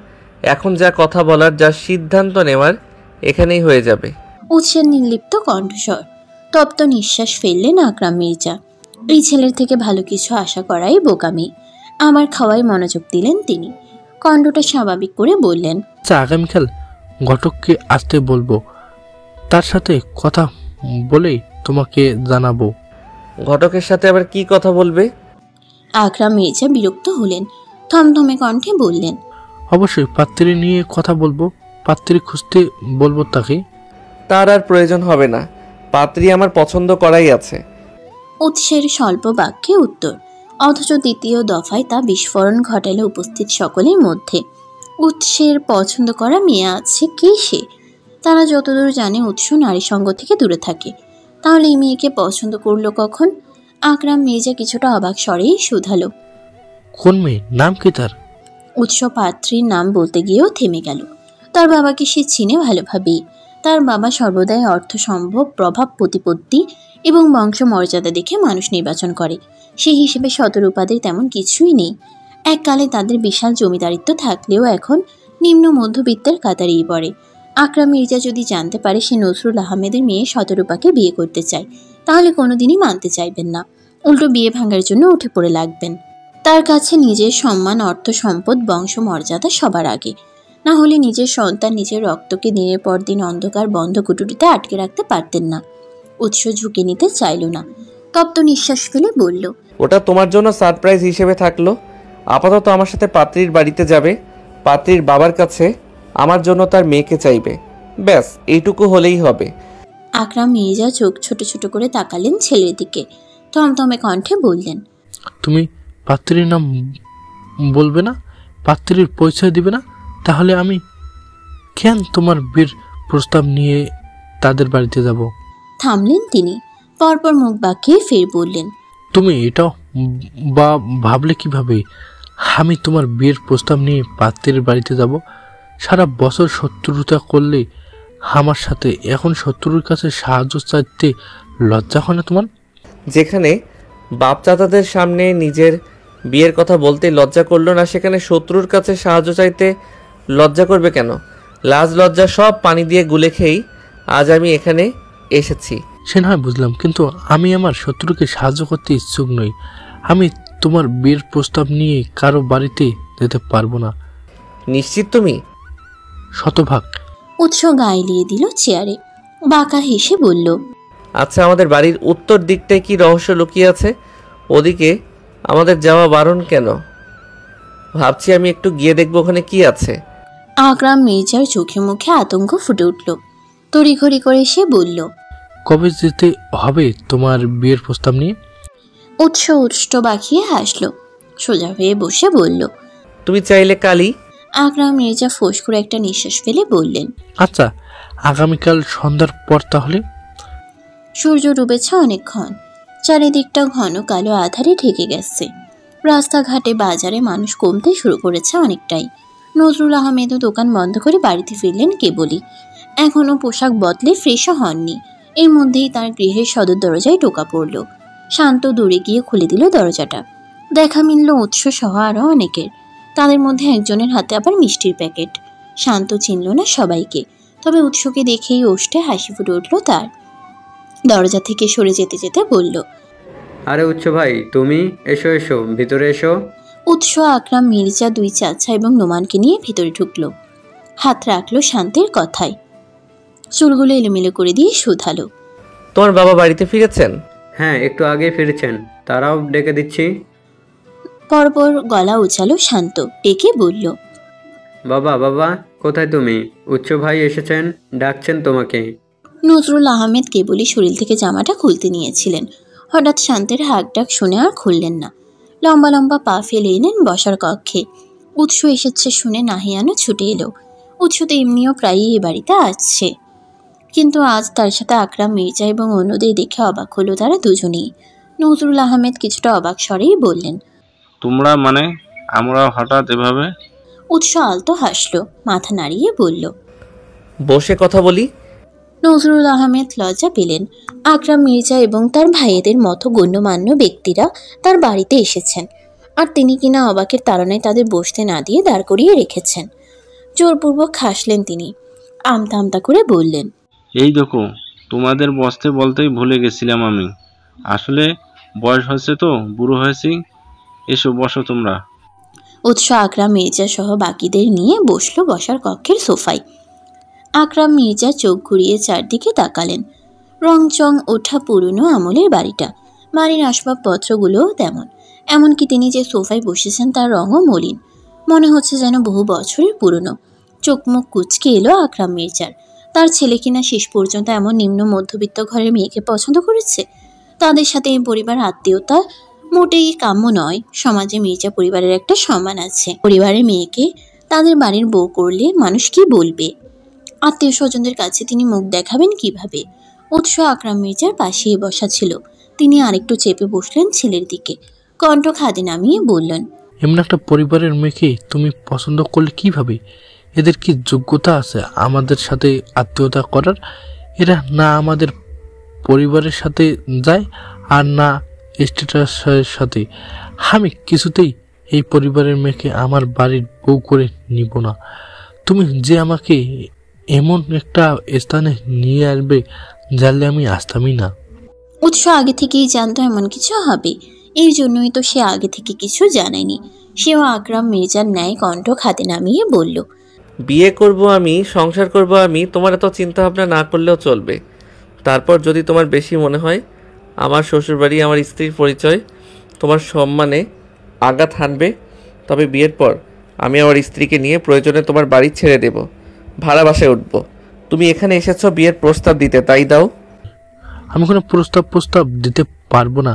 এখন যা কথা বলার, যা সিদ্ধান্ত নেওয়ার এখানেই হয়ে যাবে। উৎসের নির্লিপ্ত কণ্ঠস্বর। তপ্ত নিঃশ্বাস ফেললেন আকরাম মির্জা। এই ছেলের থেকে ভালো কিছু আশা করাই বোকামি। আমার খাওয়ায় মনোযোগ দিলেন তিনি। কণ্ঠটা স্বাভাবিক করে বললেন, আচ্ছা, আগামীকাল ঘটককে আসতে বলবো, তার সাথে কথা বলেই তোমাকে জানাবো। ঘটকের সাথে আবার কি কথা বলবে? আকরাম মির্জা বিরক্ত হলেন, থমথমে কণ্ঠে বললেন, অবশ্যই পাত্রী নিয়ে কথা বলবো, পাত্রী খুঁজতে বলবো তাকে। তার আর প্রয়োজন হবে না, পাত্রী আমার পছন্দ করাই আছে। উৎসের স্বল্প বাক্যে উত্তর, অথচ দ্বিতীয় দফায় তা বিস্ফোরণ ঘটালো উপস্থিত সকলের মধ্যে। উৎসের পছন্দ করা মেয়ে আছে, কে সে? তারা যতদূর জানে উৎস নারী সঙ্গ থেকে দূরে থাকে। তাহলে এই মেয়েকে পছন্দ করলো কখন? আকরাম মির্জা কিছুটা অবাক স্বরেই শুধালো, কোন মেয়ে? নাম কি তার? উৎস পাত্রীর নাম বলতে গিয়েও থেমে গেল। তার বাবাকে সে চিনে ভালোভাবেই। তার বাবা সর্বদাই অর্থ সম্ভব, প্রভাব, প্রতিপত্তি এবং বংশ মর্যাদা দেখে মানুষ নির্বাচন করে। সেই হিসেবে শতরূপাদের তেমন কিছুই নেই। এককালে তাদের বিশাল জমিদারিত্ব থাকলেও এখন নিম্ন মধ্যবিত্তের কাতারেই পড়ে। আকরাম মির্জা যদি জানতে পারে সে নজরুল আহমেদের মেয়ে শতরূপাকে বিয়ে করতে চায়, তাহলে কোনোদিনই মানতে চাইবেন না, উল্টো বিয়ে ভাঙার জন্য উঠে পড়ে লাগবেন। তার কাছে নিজের সম্মান, অর্থ, সম্পদ, বংশ মর্যাদা সবার আগে। না হলে নিজের সন্তান, নিজের রক্তকে দিনের পর দিন অন্ধকার বন্ধ কুটুরিতে আটকে রাখতে পারতেন না। উৎস ঝুঁকে নিতে চাইল না, তপ্ত নিঃশ্বাস ফেলে বলল, ওটা তোমার জন্য সারপ্রাইজ হিসেবে থাকলো। আপাতত আমার সাথে পাত্রীর বাড়িতে যাবে, পাত্রীর বাবার কাছে আমার জন্য তার মেয়েকে চাইবে, ব্যাস এইটুকু হলেই হবে। আকরাম মির্জা চোখ ছোট ছোট করে তাকালেন ছেলের দিকে, থমথমে কণ্ঠে বললেন, তুমি পাত্রীর নাম বলবে না, পাত্রীর পরিচয় দিবে না, তাহলে আমি কেন তোমার বিয়ের প্রস্তাব নিয়ে তাদের বাড়িতে যাব? থামলেন তিনি, পরপর মুখ বাঁকিয়ে ফের বললেন, তুমি এটাও বা ভাবলে কিভাবে আমি তোমার বিয়ের প্রস্তাব নিয়ে পাত্রীর বাড়িতে যাব? সারা বছর শত্রুতা করলে আমার সাথে, এখন শত্রুর কাছে সাহায্য চাইতে লজ্জা হয় না তোমার? যেখানে বাপ চাচাদের সামনে নিজের বিয়ের কথা বলতে লজ্জা করলো না, সেখানে শত্রুর কাছে সাহায্য চাইতে লজ্জা করবে কেন? লাজ লজ্জা সব পানি দিয়ে গুলে খেয়েই আজ আমি এখানে এসেছি। সে নয় বুঝলাম, কিন্তু আমি আমার শত্রুকে সাহায্য করতে ইচ্ছুক নই। আমি তোমার বিয়ের প্রস্তাব নিয়ে কারো বাড়িতে যেতে পারবো না। নিশ্চিত তুমি? শতভাগ। উৎস গায়ে লিয়ে দিল চেয়ারে, বাঁকা হেসে বলল, আচ্ছা, আমাদের বাড়ির উত্তর দিকটায় কি রহস্য লুকিয়ে আছে? ওদিকে আমাদের যাওয়া বারণ কেন? ভাবছি আমি একটু গিয়ে দেখবো ওখানে কি আছে। আকরাম মির্জার চোখে মুখে আতঙ্ক ফুটে উঠল। তড়িঘড়ি করে সে বলল, কবে যেতে হবে তোমার বিয়ের প্রস্তাব নিয়ে? উৎস উষ্ট বাঁকিয়ে হাসল, সোজা হয়ে বসে বলল, তুমি চাইলে কালই। আকরাম মির্জা ফোঁস করে একটা নিঃশ্বাস ফেলে বললেন, আচ্ছা, আগামীকাল সন্ধ্যার পর তাহলে? সূর্য ডুবেছে অনেকক্ষণ, চারিদিকটা ঘন কালো আধারে ঢেকে গেছে। রাস্তাঘাটে বাজারে মানুষ কমতে শুরু করেছে অনেকটাই। নজরুল আহমেদও দোকান বন্ধ করে বাড়িতে ফিরলেন কেবলই, এখনও পোশাক বদলে ফ্রেশও হননি। এর মধ্যেই তার গৃহের সদর দরজায় টোকা পড়ল। শান্ত দূরে গিয়ে খুলে দিল দরজাটা। দেখা মিলল উৎস সহ আরও অনেকের, তাদের মধ্যে একজনের হাতে আবার মিষ্টির প্যাকেট। শান্ত চিনল না সবাইকে, তবে উৎসকে দেখেই ওষ্ঠে হাসি ফুটে উঠল তার। দরজা থেকে সরে যেতে যেতে বলল, আরে উৎস ভাই, তুমি এসো এসো, ভিতরে এসো। উৎস আকরাম মির্জা, দুই চাচা এবং নোমানকে নিয়ে ভিতরে ঢুকলো। হাত রাখলো শান্তির কথায়, চুলগুলো এলোমেলো করে দিয়ে শুধালো, তোমার বাবা বাড়িতে ফিরেছেন? হ্যাঁ, একটু আগে ফিরেছেন, তারাও ডেকে দিচ্ছি। পরপর গলা উচালো শান্ত, ডেকে বলল, বাবা বাবা, কোথায় তুমি? উৎস ভাই এসেছেন, ডাকছেন তোমাকে। নজরুল আহমেদ কেবলই শরীর থেকে জামাটা খুলতে নিয়েছিলেন, হঠাৎ শান্তের হাঁক ডাক শুনে আর খুললেন না। লম্বা লম্বা পা ফেলে এলেন বসার কক্ষে। উৎস এসেছে শুনে নাহিয়ানও ছুটে এলো। উৎস তো এমনিও প্রায়ই এ বাড়িতে আসছে, কিন্তু আজ তার সাথে আকরাম মির্জা এবং অন্যদের দেখে অবাক হলো তারা দুজনেই। নজরুল আহমেদ কিছুটা অবাক স্বরেই বললেন, তোমরা মানে আমরা হঠাৎ এভাবে? উৎস আলতো হাসলো, মাথা নাড়িয়ে বলল, বসে কথা বলি। নজরুল আহমেদ লজ্জা পেলেন। আকরাম মির্জা এবং তার ভাইয়েদের মতো গণ্যমান্য ব্যক্তিরা তার বাড়িতে এসেছেন, আর তিনি কিনা অবাকের তাড়নায় তাদের বসতে না দিয়ে দাঁড় করিয়ে রেখেছেন। জোরপূর্বক হাসলেন তিনি, আমতা আমতা করে বললেন, এই দেখো, তোমাদের বসতে বলতেই ভুলে গেছিলাম আমি। আসলে বয়স হয়েছে তো, বুড়ো হয়েছি। এসো বসো তোমরা। উৎস আকরাম মির্জা সহ বাকিদের নিয়ে বসলো বসার কক্ষের সোফায়। আকরাম মির্জা চোখ ঘুরিয়ে চারদিকে তাকালেন। রংচং ওঠা পুরনো আমলের বাড়িটা, বাড়ির আসবাবপত্রগুলোও তেমন। এমনকি তিনি যে সোফায় বসেছেন তার রঙও মলিন, মনে হচ্ছে যেন বহু বছরের পুরনো। চোখ মুখ কুচকে এলো আকরাম মির্জার। তার ছেলে কিনা শেষ পর্যন্ত এমন নিম্ন মধ্যবিত্ত ঘরের মেয়েকে পছন্দ করেছে। তাদের সাথে এই পরিবার আত্মীয়তা মোটেই কাম্য নয়। সমাজে মির্জা পরিবারের একটা সম্মান আছে। পরিবারের মেয়েকে তাদের বাড়ির বউ করলে মানুষ কি বলবে? আত্মীয় স্বজনদের কাছে তিনি মুখ দেখাবেন কিভাবে? উৎস আকরাম মির্জার পাশেই বসা ছিল। তিনি আরেকটু চেপে বসলেন ছেলের দিকে, কণ্ঠ খাদে নামিয়ে বললেন, এমন একটা পরিবারের মেয়েকে তুমি পছন্দ করলে কিভাবে? এদের কি যোগ্যতা আছে আমাদের সাথে আত্মীয়তা করার? এরা না আমাদের পরিবারের সাথে যায় আর না স্ট্যাটাসের সাথে। আমি কিছুতেই এই পরিবারের মেয়েকে আমার বাড়ির বউ করে নিব না। তুমি যে আমাকে এমন একটা স্থানে নিয়ে আসবে জানলে আমি আসতামই না। উৎস আগে থেকেই জানতো এমন কিছু হবে, এই জন্যই তো সে আগে থেকে কিছু জানায়নি। সেও আকরাম মির্জার ন্যায় কণ্ঠ খাতে নামিয়ে বলল, বিয়ে করব আমি, সংসার করব আমি, তোমার এত চিন্তা ভাবনা না করলেও চলবে। তারপর যদি তোমার বেশি মনে হয় আমার শ্বশুরবাড়ি, আমার স্ত্রীর পরিচয় তোমার সম্মানে আঘাত হানবে, তবে বিয়ের পর আমি আমার স্ত্রীকে নিয়ে প্রয়োজনে তোমার বাড়ি ছেড়ে দেব, ভাড়া বাসায় উঠব। তুমি এখানে এসেছো বিয়ের প্রস্তাব দিতে, তাই দাও। আমি কোনো প্রস্তাব দিতে পারবো না।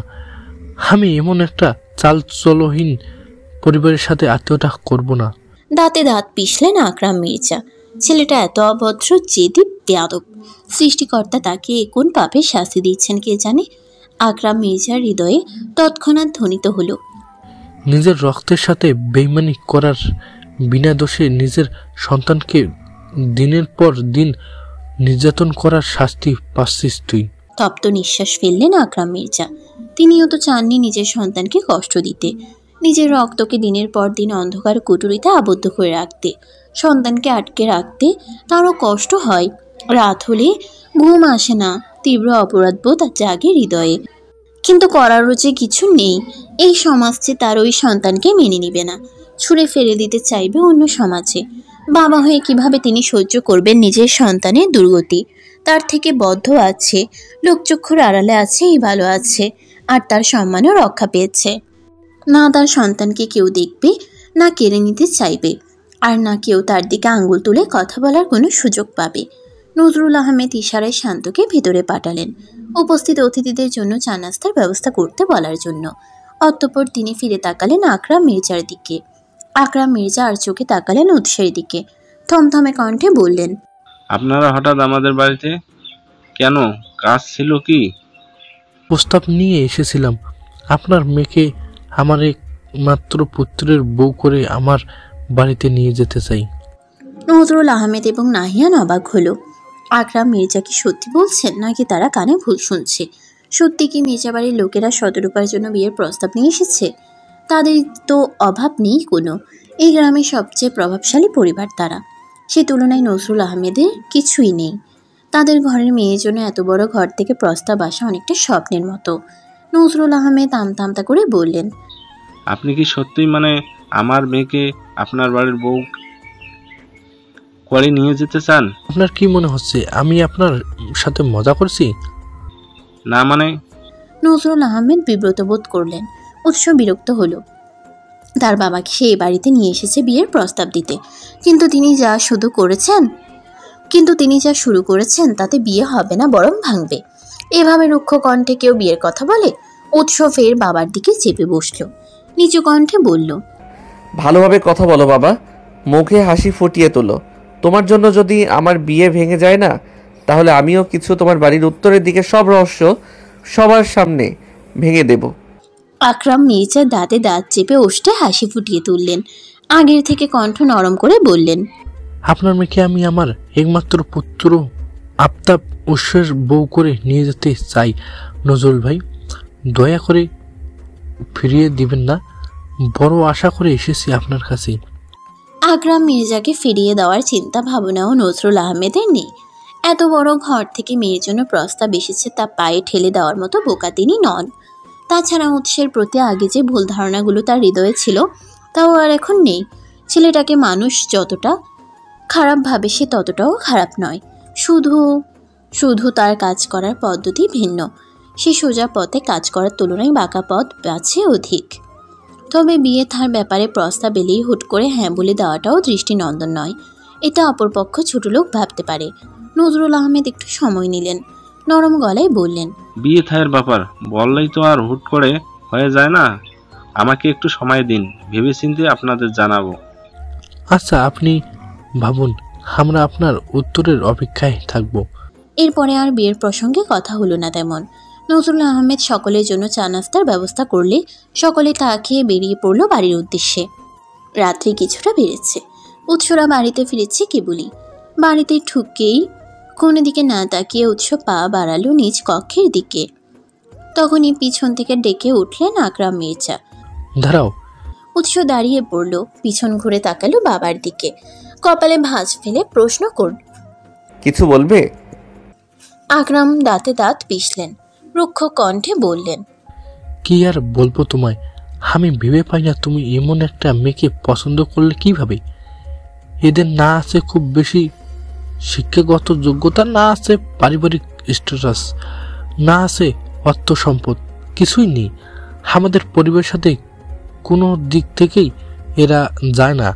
আমি এমন একটা চালচলহীন পরিবারের সাথে আত্মীয়তা করব না। দাঁতে দাঁত পিষলেন আকরাম মির্জা। ছেলেটা এত অভদ্র, জেদি, বেয়াদব। সৃষ্টিকর্তা তাকে কোন পাপের শাস্তি দিচ্ছেন কে জানে। আকরাম মির্জার হৃদয়ে তৎক্ষণাৎ ধ্বনিত হলো, নিজের রক্তের সাথে বেইমানি করার বিনা দোষে নিজের সন্তানকে দিনের পর দিন নির্যাতন করার শাস্তি পাচ্ছিস তুই। তপ্ত নিঃশ্বাস ফেললেন আকরাম মির্জা। তিনিও তো চাননি নিজের সন্তানকে কষ্ট দিতে, নিজের রক্তকে দিনের পর দিন অন্ধকার কুটুরিতে আবদ্ধ করে রাখতে, সন্তানকে আটকে রাখতে তারও কষ্ট হয়। রাত হলে ঘুম আসে না, তীব্র অপরাধবোধ জাগে হৃদয়ে। কিন্তু করারও যে কিছু নেই। এই সমাজ যে তার ওই সন্তানকে মেনে নিবে না, ছুঁড়ে ফেলে দিতে চাইবে অন্য সমাজে। বাবা হয়ে কিভাবে তিনি সহ্য করবেন নিজের সন্তানের দুর্গতি? তার থেকে বদ্ধ আছে, লোকচক্ষুর আড়ালে আছে, এই ভালো আছে, আর তার সম্মানও রক্ষা পেয়েছে। না তার সন্তানকে কেউ দেখবে, না কেড়ে নিতে চাইবে, আর না কেউ তার দিকে আঙ্গুল তুলে কথা বলার কোনো সুযোগ পাবে। নজরুল আহমেদ ইশারায় শান্তকে ভিতরে পাঠালেন, উপস্থিত অতিথিদের জন্য চা নাস্তার ব্যবস্থা করতে বলার জন্য। অতঃপর তিনি ফিরে তাকালেন আকরাম মির্জার দিকে। আকরাম মির্জা আর চোখে তাকালেন উৎসের দিকে। থমথমে কণ্ঠে বললেন, আপনারা হঠাৎ আমাদের বাড়িতে কেন? কাজ ছিল কি? প্রস্তাব নিয়ে এসেছিলাম। আপনার মেয়েকে আমার একমাত্র পুত্রের বউ করে আমার বাড়িতে নিয়ে যেতে চাই। নজরুল আহমেদ এবং নাহিয়ান অবাক হলো। আকরাম মির্জা কি সত্যি বলছেন, নাকি তারা কানে ভুল শুনছে? সত্যি কি মির্জা বাড়ির লোকেরা শতরূপার জন্য বিয়ের প্রস্তাব নিয়ে এসেছে? তাদের তো অভাব নেই কোনো। এই গ্রামের সবচেয়ে প্রভাবশালী পরিবার তারা। সে তুলনায় নজরুল আহমেদের কিছুই নেই। তাদের ঘরের মেয়ের জন্য এত বড় ঘর থেকে প্রস্তাব আসা অনেকটা স্বপ্নের মতো। নজরুল আহমেদ আমতা করে বললেন, আপনি কি সত্যিই মানে আমার মেয়েকে আপনার বাড়ির বউ করে নিয়ে যেতে চান? আপনার কি মনে হচ্ছে আমি আপনার সাথে মজা করছি? না মানে? নজরুল আহমেদ বিব্রত বোধ করলেন। উৎস বিরক্ত হলো। তার বাবাকে সে বাড়িতে নিয়ে এসেছে বিয়ের প্রস্তাব দিতে, কিন্তু তিনি যা শুরু করেছেন তাতে বিয়ে হবে না, বরং ভাঙবে। এভাবে রুক্ষ কণ্ঠে কেউ বিয়ের কথা বলে? উৎস ফের বাবার দিকে চেপে বসল, নিচু কণ্ঠে বলল, ভালোভাবে কথা বলো বাবা, মুখে হাসি ফুটিয়ে তোলো। তোমার জন্য যদি আমার বিয়ে ভেঙে যায় না, তাহলে আমিও কিছু তোমার বাড়ির উত্তরের দিকে সব রহস্য সবার সামনে ভেঙে দেব। আকরাম মির্জা দাঁতে দাঁত চেপে ওষ্ঠে হাসি ফুটিয়ে তুললেন। আগের থেকে কণ্ঠ নরম করে বললেন, আপনার মেয়েকে আমি আমার একমাত্র পুত্র আফতাব উৎসের বউ করে নিয়ে যেতে চাই। নজরুল ভাই, দয়া করে ফিরিয়ে দিবেন না। বড় আশা করে এসেছি আপনার কাছে। আকরাম মির্জাকে ফিরিয়ে দেওয়ার চিন্তা ভাবনাও নজরুল আহমেদের নেই। এত বড় ঘর থেকে মেয়ের জন্য প্রস্তাব এসেছে, তা পায়ে ঠেলে দেওয়ার মতো বোকা তিনি নন। তাছাড়া উৎসের প্রতি আগে যে ভুল ধারণাগুলো তার হৃদয়ে ছিল, তাও আর এখন নেই। ছেলেটাকে মানুষ যতটা খারাপ ভাবে, সে ততটাও খারাপ নয়। শুধু তার কাজ করার পদ্ধতি ভিন্ন। সে সোজা পথে কাজ করার তুলনায় বাঁকা পথ বাছে অধিক। তবে বিয়ে থার ব্যাপারে প্রস্তাব এলেই হুট করে হ্যাঁ বলে দেওয়াটাও দৃষ্টিনন্দন নয়। এটা অপরপক্ষ ছোট লোক ভাবতে পারে। নজরুল আহমেদ একটু সময় নিলেন, নরম গলায় বললেন, বিয়ে থায়ের ব্যাপার বললেই তো আর হুট করে হয়ে যায় না। আমাকে একটু সময় দিন, ভেবেচিন্তে আপনাদের জানাবো। আচ্ছা, আপনি ভাবুন, আমরা আপনার উত্তরের অপেক্ষায় থাকব। এরপরে আর বিয়ের প্রসঙ্গে কথা হলো না তেমন। নজরুল আহমেদ সকলের জন্য চা নাস্তার ব্যবস্থা করলে সকলে তা খেয়ে বেরিয়ে পড়ল বাড়ির উদ্দেশ্যে। রাত্রি কিছুটা বেড়েছে। উৎসরা বাড়িতে ফিরেছে কেবলই। বাড়িতে ঢুকেই কোনো দিকে না তাকিয়ে উৎস পা বাড়ালো নিজ কক্ষের দিকে। তখনই পিছন থেকে ডেকে উঠলেন আকরাম মির্জা। দাঁড়াও। উৎস দাঁড়িয়ে পড়ল, পিছন ঘুরে তাকালো বাবার দিকে, কপালে ভাঁজ ফেলে প্রশ্ন করল, কিছু বলবে? আকরাম দাঁতে দাঁত পিষলেন, রুক্ষ কণ্ঠে বললেন, কি আর বলবো তোমায়, আমি ভেবে পাই না তুমি এমন একটা মেয়েকে পছন্দ করলে কিভাবে। এদের না আছে খুব বেশি শিক্ষাগত যোগ্যতা, না আছে পারিবারিক স্ট্যাটাস, না আছে অর্থ সম্পদ, কিছুই নেই। আমাদের পরিবারের সাথে কোনো দিক থেকেই এরা যায় না।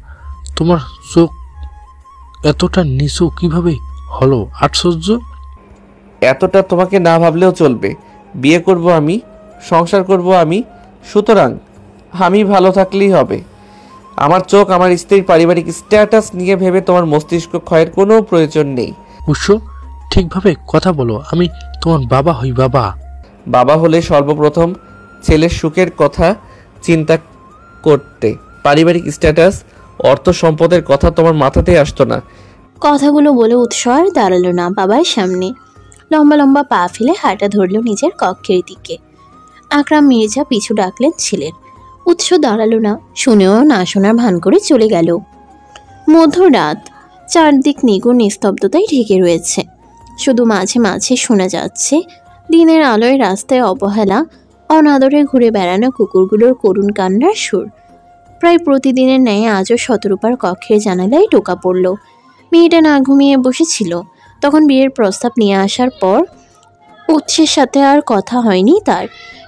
তোমার চোখ এতটা নিচু কিভাবে হলো, আশ্চর্য। এতটা তোমাকে না ভাবলেও চলবে। বিয়ে করব আমি, সংসার করব আমি, সুতরাং আমি ভালো থাকলেই হবে। আমার চোখ আমার স্ত্রীর পারিবারিক স্ট্যাটাস নিয়ে ভেবে তোমার মস্তিষ্ক ক্ষয়ের কোনো প্রয়োজন নেই। উৎস, ঠিকভাবে কথা বলো, আমি তোমার বাবা হই। বাবা হলে সর্বপ্রথম ছেলের সুখের কথা চিন্তা করতে, পারিবারিক স্ট্যাটাস, অর্থ সম্পদের কথা তোমার মাথাতেই আসতো না। কথাগুলো বলে উৎস আর দাঁড়ালো না বাবার সামনে। লম্বা লম্বা পা ফেলে হাঁটা ধরল নিজের কক্ষের দিকে। আকরাম মির্জা পিছু ডাকলেন ছেলের। উৎস দাঁড়ালো না, শুনেও না শোনার ভান করে চলে গেল। মধ্যরাত, চারদিক নিগুড় নিস্তব্ধতায় ঢেকে রয়েছে। শুধু মাঝে মাঝে শোনা যাচ্ছে দিনের আলোয় রাস্তায় অবহেলা, অনাদরে ঘুরে বেড়ানো কুকুরগুলোর করুণ কান্নার সুর। প্রায় প্রতিদিনের ন্যায় আজও শতরূপার কক্ষের জানালায় টোকা পড়ল। মেয়েটা না ঘুমিয়ে বসেছিল। তখন বিয়ের প্রস্তাব নিয়ে আসার পর উৎসের সাথে আর কথা হয়নি তার।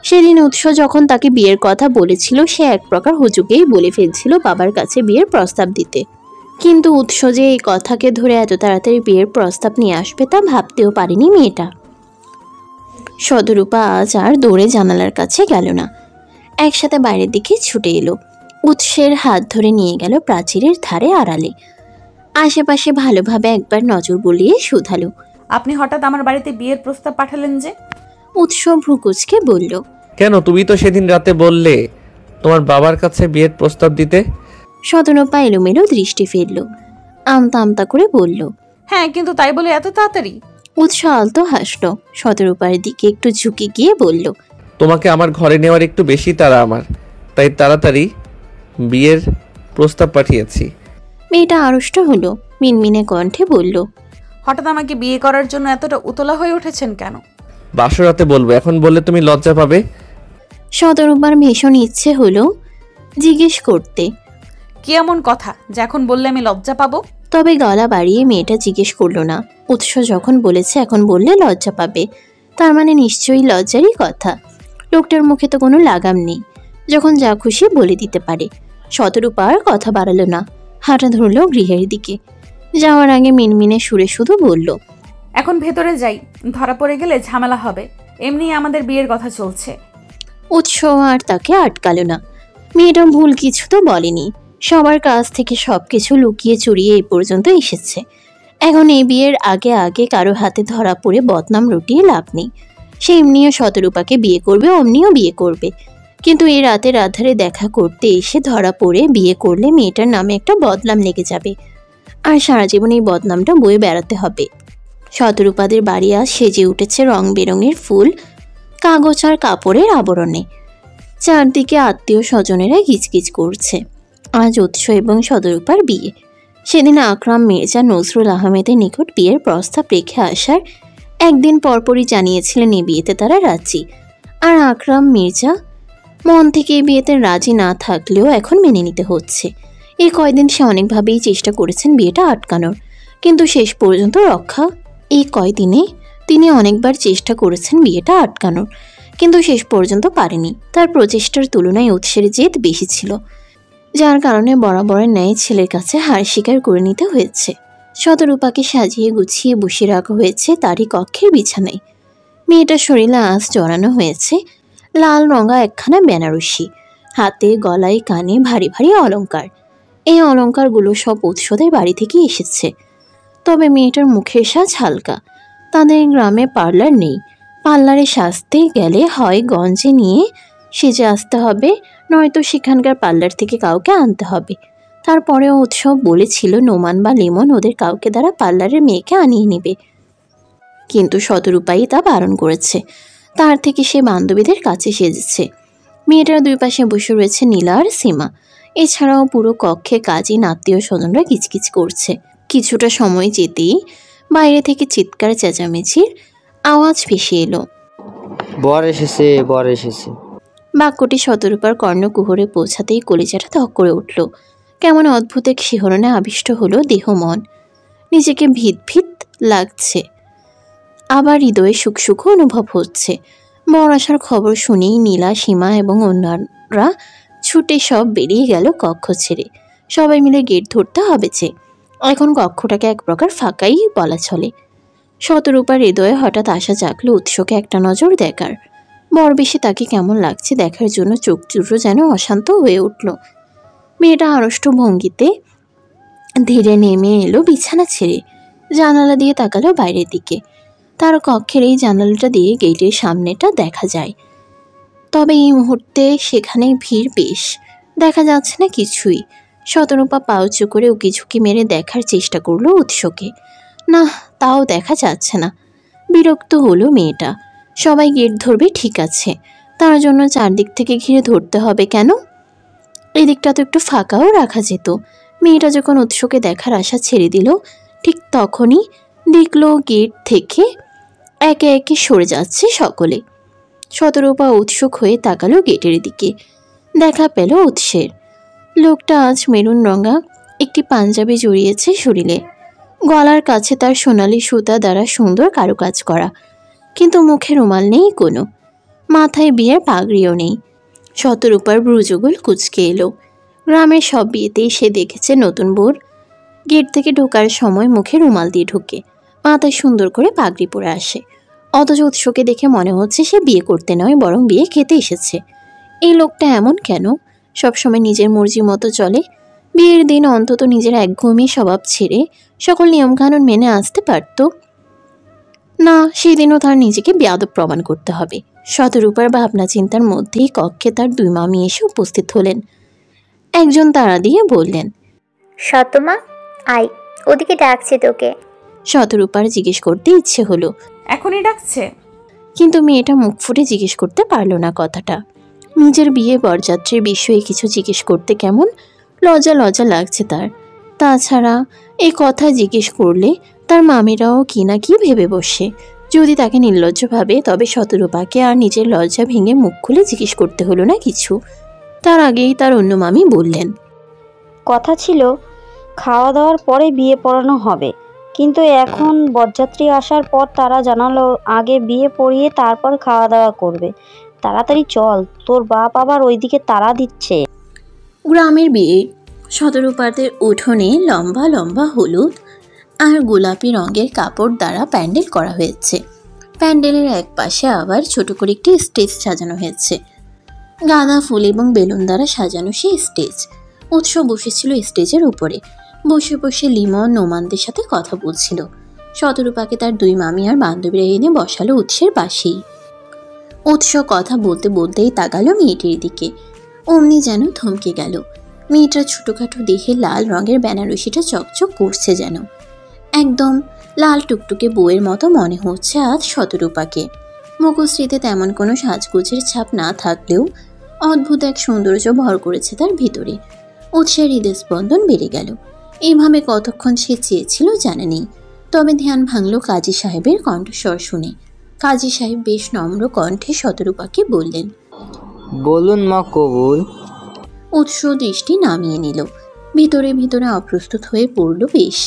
সেদিন উৎস যখন তাকে বিয়ের কথা বলেছিল, সে এক প্রকার হুজুকেই বলে ফেলছিল বাবার কাছে বিয়ের প্রস্তাব দিতে। কিন্তু উৎস যে এই কথাকে ধরে এত তাড়াতাড়ি বিয়ের প্রস্তাব নিয়ে আসবে তা ভাবতেও পারেনি মেয়েটা। শতরূপা আজ আর দৌড়ে জানালার কাছে গেল না, একসাথে বাইরের দিকে ছুটে এলো। উৎসের হাত ধরে নিয়ে গেল প্রাচীরের ধারে আড়ালে। আশেপাশে ভালোভাবে একবার নজর বুলিয়ে শুধালো, আপনি হঠাৎ আমার বাড়িতে বিয়ের প্রস্তাব পাঠালেন যে? উৎস ভ্রুকুচকে বলল, কেন, তুমি তো সেদিন রাতে বললে তোমার বাবার কাছে বিয়ের প্রস্তাব দিতে। শতরূপা এলোমেলো দৃষ্টি ফেলল, আমতা আমতা করে বলল, হ্যাঁ, কিন্তু তাই বলে এত তাড়াতাড়ি? উৎস আলতো হাসল, শতরূপার দিকে একটু ঝুঁকে গিয়ে বলল, তোমাকে আমার ঘরে নেওয়ার একটু বেশি তাড়া আমার, তাই তাড়াতাড়ি বিয়ের প্রস্তাব পাঠিয়েছি। মেয়েটা আড়ষ্ট হলো, মিনমিনে কণ্ঠে বলল, হঠাৎ আমাকে বিয়ে করার জন্য এতটা উতলা হয়ে উঠেছেন কেন? বাসরাতে বলবো, এখন বললে তুমি লজ্জা পাবে। শতরূপার ভীষণ ইচ্ছে হলো জিজ্ঞেস করতে, কি এমন কথা যে এখন বললে আমি লজ্জা পাবো? তবে গলা বাড়িয়ে মেয়েটা জিজ্ঞেস করলো না। উৎস যখন বলেছে এখন বললে লজ্জা পাবে, তার মানে নিশ্চয়ই লজ্জারই কথা। লোকটার মুখে তো কোনো লাগাম নেই, যখন যা খুশি বলে দিতে পারে। শতরূপা আর কথা বাড়ালো না, হাঁটা ধরল গৃহের দিকে। যাওয়ার আগে মিনমিনে সুরে শুধু বলল, এখন ভেতরে যাই, ধরা পড়ে গেলে ঝামেলা হবে, এমনি আমাদের বিয়ের কথা চলছে। উৎস আর তাকে আটকালো না। মেয়েটা ভুল কিছু তো বলেনি, সবার কাছ থেকে সবকিছু লুকিয়ে চুরিয়ে এই পর্যন্ত এসেছে। এখন এই বিয়ের আগে আগে কারো হাতে ধরা পড়ে বদনাম রটিয়ে লাভ নেই। সে এমনিও শতরূপাকে বিয়ে করবে, অমনিও বিয়ে করবে। কিন্তু এই রাতের আধারে দেখা করতে এসে ধরা পড়ে বিয়ে করলে মেয়েটার নামে একটা বদনাম লেগে যাবে, আর সারা জীবন এই বদনামটা বয়ে বেড়াতে হবে। শতরূপাদের বাড়ি আজ সেজে উঠেছে রং বেরঙের ফুল, কাগজ আর কাপড়ের আবরণে। চারদিকে আত্মীয় স্বজনেরা গিজগিজ করছে। আজ উৎস এবং শতরূপার বিয়ে। সেদিন আকরাম মির্জা নজরুল আহমেদের নিকট বিয়ের প্রস্তাব রেখে আসার একদিন পরপরই জানিয়েছিলেন এই বিয়েতে তারা রাজি। আর আকরাম মির্জা মন থেকে এই বিয়েতে রাজি না থাকলেও এখন মেনে নিতে হচ্ছে। এই কয়দিন সে অনেকভাবেই চেষ্টা করেছেন বিয়েটা আটকানোর, কিন্তু শেষ পর্যন্ত রক্ষা। এই কয়দিনে তিনি অনেকবার চেষ্টা করেছেন বিয়েটা আটকানোর, কিন্তু শেষ পর্যন্ত পারেনি। তার প্রচেষ্টার তুলনায় উৎসের জেদ বেশি ছিল, যার কারণে বরাবরের ন্যায় ছেলের কাছে হার স্বীকার করে নিতে হয়েছে। শতরূপাকে সাজিয়ে গুছিয়ে বসিয়ে রাখা হয়েছে তারই কক্ষের বিছানায়। মেয়েটার শরীরে আঁচ জড়ানো হয়েছে লাল রঙা একখানা বেনারসি, হাতে গলায় কানে ভারী ভারী অলংকার। এই অলংকারগুলো সব উৎসদের বাড়ি থেকে এসেছে। তবে মেয়েটার মুখের সাজ হালকা। তাদের গ্রামে পার্লার নেই। পার্লারে সাজতে গেলে হয় গঞ্জে নিয়ে সেজে আসতে হবে, নয়তো সেখানকার পার্লার থেকে কাউকে আনতে হবে। তারপরেও উৎসব বলেছিল নোমান বা লেমন ওদের কাউকে দ্বারা পার্লারের মেয়েকে আনিয়ে নেবে, কিন্তু শতরূপাই তা বারণ করেছে। তার থেকে সে বান্ধবীদের কাছে সেজেছে। মেয়েটার দুই পাশে বসে রয়েছে নীলা আর সীমা। এছাড়াও পুরো কক্ষে কাজী আত্মীয় স্বজনরা কিচকিচ করছে। কিছুটা সময় যেতেই বাইরে থেকে চিৎকার চেঁচামেচির আওয়াজ ভেসে এলো। বর এসেছে, বর এসেছে। বাক্যটি শতরূপার কর্ণকুহরে পৌঁছাতেই কলিজাটা ধক করে উঠল। কেমন অদ্ভুত এক শিহরণে আবিষ্ট হলো দেহ মন। নিজেকে ভিত ভিত লাগছে, আবার হৃদয়ে সুখ সুখ অনুভব হচ্ছে। বর আসার খবর শুনেই নীলা, সীমা এবং অন্যরা ছুটে সব বেরিয়ে গেল কক্ষ ছেড়ে। সবাই মিলে গেট ধরতে হবে যে, এখন কক্ষটাকে এক প্রকার ফাঁকাই বলা চলে। শতরূপার হৃদয়ে হঠাৎ আশা জাগলো উৎসকে একটা নজর দেখার। বর বেশি তাকে কেমন লাগছে দেখার জন্য চোখ দুটো যেন অশান্ত হয়ে উঠল। মেয়েটা আড়ষ্ট ভঙ্গিতে ধীরে নেমে এলো বিছানা ছেড়ে, জানালা দিয়ে তাকালো বাইরের দিকে। তার কক্ষের এই জানালাটা দিয়ে গেটের সামনেটা দেখা যায়, তবে এই মুহূর্তে সেখানে ভিড় বেশ, দেখা যাচ্ছে না কিছুই। শতরূপা পা উঁচু করে উকিঝুঁকি মেরে দেখার চেষ্টা করলো উৎসকে, না তাও দেখা যাচ্ছে না। বিরক্ত হলো মেয়েটা। সবাই গেট ধরবে ঠিক আছে, তার জন্য চারদিক থেকে ঘিরে ধরতে হবে কেন? এদিকটা তো একটু ফাঁকাও রাখা যেত। মেয়েটা যখন উৎসকে দেখার আশা ছেড়ে দিল, ঠিক তখনই দেখলো গেট থেকে একে একে সরে যাচ্ছে সকলে। শতরূপা উৎসুক হয়ে তাকালো গেটের দিকে, দেখা পেল উৎসের। লোকটা আজ মেরুন রঙা একটি পাঞ্জাবি জড়িয়েছে শরীরে, গলার কাছে তার সোনালি সুতা দ্বারা সুন্দর কারুকাজ করা, কিন্তু মুখে রুমাল নেই কোনো, মাথায় বিয়ের পাগড়িও নেই। শতরূপার ব্রুজগুল কুচকে এলো। গ্রামের সব বিয়েতেই সে দেখেছে নতুন বউর গেট থেকে ঢোকার সময় মুখে রুমাল দিয়ে ঢোকে, মাথায় সুন্দর করে পাগড়ি পরে আসে। অথচ উৎসকে দেখে মনে হচ্ছে সে বিয়ে করতে নয়, বরং বিয়ে খেতে এসেছে। এই লোকটা এমন কেন? সবসময় নিজের মর্জি মতো চলে। বিয়ের দিন অন্তত নিজের একঘেয়েমি স্বভাব ছেড়ে সকল নিয়মকানুন মেনে আসতে পারত না। সেদিনও তার নিজেকে বেয়াদব প্রমাণ করতে হবে। শতরূপার ভাবনা চিন্তার মধ্যেই কক্ষে তার দুই মামি এসে উপস্থিত হলেন। একজন তাড়া দিয়ে বললেন, শতমা আয়, ওদিকে ডাকছে তোকে। শতরূপার জিজ্ঞেস করতে ইচ্ছে হলো, এখনই ডাকছে? কিন্তু মেয়েটা মুখ ফুটে জিজ্ঞেস করতে পারল না কথাটা। নিজের বিয়ে বরযাত্রীর বিষয়ে কিছু জিজ্ঞেস করতে কেমন লজ্জা লজ্জা লাগছে তার। তাছাড়া এই কথা জিজ্ঞেস করলে তার মামিরাও কি না কি ভেবে বসে। যদি তাকে নির্লজ্জ ভাবে, তবে শতরূপাকে আর নিজের লজ্জা ভেঙে মুখ খুলে জিজ্ঞেস করতে হলো না কিছু। তার আগেই তার অন্য মামি বললেন, কথা ছিল খাওয়া দাওয়ার পরে বিয়ে পড়ানো হবে, কিন্তু এখন বরযাত্রী আসার পর তারা জানালো আগে বিয়ে পড়িয়ে তারপর খাওয়া দাওয়া করবে। তাড়াতাড়ি চল, তোর বাপ আবার ওইদিকে তাড়া দিচ্ছে। গ্রামের বিয়ে শতরূপাদের উঠোনে লম্বা লম্বা হলুদ আর গোলাপি রঙের কাপড় দ্বারা প্যান্ডেল করা হয়েছে। প্যান্ডেলের এক পাশে আবার ছোট করে একটি স্টেজ সাজানো হয়েছে। গাঁদা ফুল এবং বেলুন দ্বারা সাজানো সেই স্টেজ। উৎস বসেছিল স্টেজের উপরে। বসে বসে লিমন নোমানদের সাথে কথা বলছিল। শতরূপাকে তার দুই মামি আর বান্ধবীরা এনে বসালো উৎসের পাশেই। উৎস কথা বলতে বলতেই তাকালো মেয়েটির দিকে। অমনি যেন থমকে গেল। মেয়েটার ছোটোখাটো দেহে লাল রঙের বেনারসিটা চকচক করছে, যেন একদম লাল টুকটুকে বউয়ের মতো মনে হচ্ছে আজ শতরূপাকে। মুখশ্রীতে তেমন কোনো সাজগোজের ছাপ না থাকলেও অদ্ভুত এক সৌন্দর্য ভর করেছে তার ভিতরে। উৎসের হৃদস্পন্দন বেড়ে গেল। এইভাবে কতক্ষণ সে চেয়েছিল জানে নেই, তবে ধ্যান ভাঙল কাজী সাহেবের কণ্ঠস্বর শুনে। কাজী সাহেব বেশ নম্র কণ্ঠে শতরূপাকে বললেন, বলুন মা কবুল। উৎস দৃষ্টি নামিয়ে নিল। ভিতরে ভিতরে অপ্রস্তুত হয়ে পড়ল বেশ।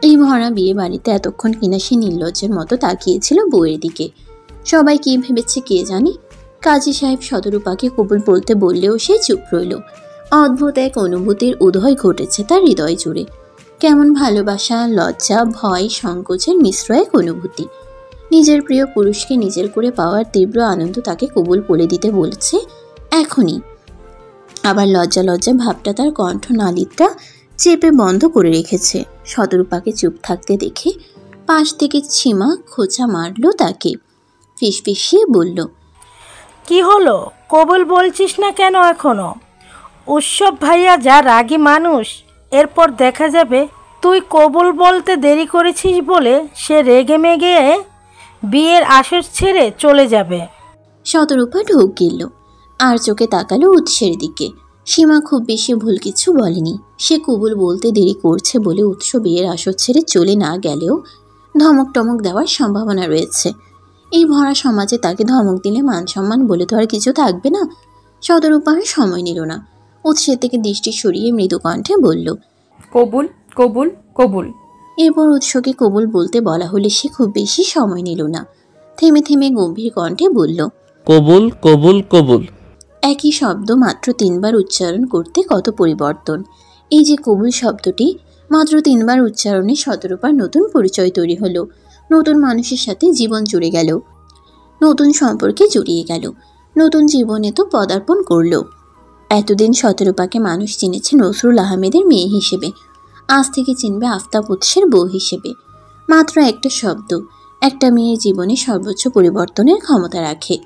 এই ভরা বিয়ে বাড়িতে এতক্ষণ কিনা সে নির্লজ্জের মতো তাকিয়েছিল বউয়ের দিকে। সবাই কি ভেবেছে কে জানে। কাজী সাহেব শতরূপাকে কবুল বলতে বললেও সে চুপ রইল। অদ্ভুত এক অনুভূতির উদয় ঘটেছে তার হৃদয় জুড়ে। কেমন ভালোবাসা, লজ্জা, ভয়, সংকোচের মিশ্র এক অনুভূতি। নিজের প্রিয় পুরুষকে নিজের করে পাওয়ার তীব্র আনন্দ তাকে কবুল বলে দিতে বলছে এখনই। আবার লজ্জা লজ্জা ভাবটা তার কণ্ঠনালীটা চেপে বন্ধ করে রেখেছে। শতরূপাকে চুপ থাকতে দেখে পাশ থেকে সীমা খোঁচা মারল তাকে। ফিসফিসিয়ে বলল, কি হলো, কবুল বলছিস না কেন এখনো? উৎসব ভাইয়া যা রাগী মানুষ, এরপর দেখা যাবে তুই কবুল বলতে দেরি করেছিস বলে সে রেগে মেগে বিয়ের আসর ছেড়ে চলে যাবে। শতরূপা ঢোক গেল আর চোখে তাকালো উৎসের দিকে। সীমা খুব বেশি ভুল কিছু বলেনি। সে কবুল বলতে দেরি করছে বলে উৎস বিয়ের আসর ছেড়ে চলে না গেলেও ধমক টমক দেওয়ার সম্ভাবনা রয়েছে। এই ভরা সমাজে তাকে ধমক দিলে মান সম্মান বলে তো আর কিছু থাকবে না। শতরূপা সময় নিল না, উৎসের থেকে দৃষ্টি সরিয়ে মৃদু কণ্ঠে বলল, কবুল কবুল কবুল। এরপর উৎসকে কবুল বলতে বলা হলে সে খুব বেশি সময় নিল না, থেমে থেমে গম্ভীর কণ্ঠে বলল, কবুল কবুল কবুল। একই শব্দ মাত্র 3 বার উচ্চারণ করতে কত পরিবর্তন। এই যে কবুল শব্দটি মাত্র 3 বার উচ্চারণে শতরূপার নতুন পরিচয় তৈরি হলো, নতুন মানুষের সাথে জীবন জুড়ে গেল, নতুন সম্পর্কে জড়িয়ে গেল, নতুন জীবনে তো পদার্পণ করল। এতদিন শতরূপাকে মানুষ চিনেছে নজরুল আহমেদের মেয়ে হিসেবে, আজ থেকে চিনবে আফতাব উৎসের বউ হিসেবে। মাত্র একটা শব্দ একটা মেয়ের জীবনে সর্বোচ্চ পরিবর্তনের ক্ষমতা রাখে।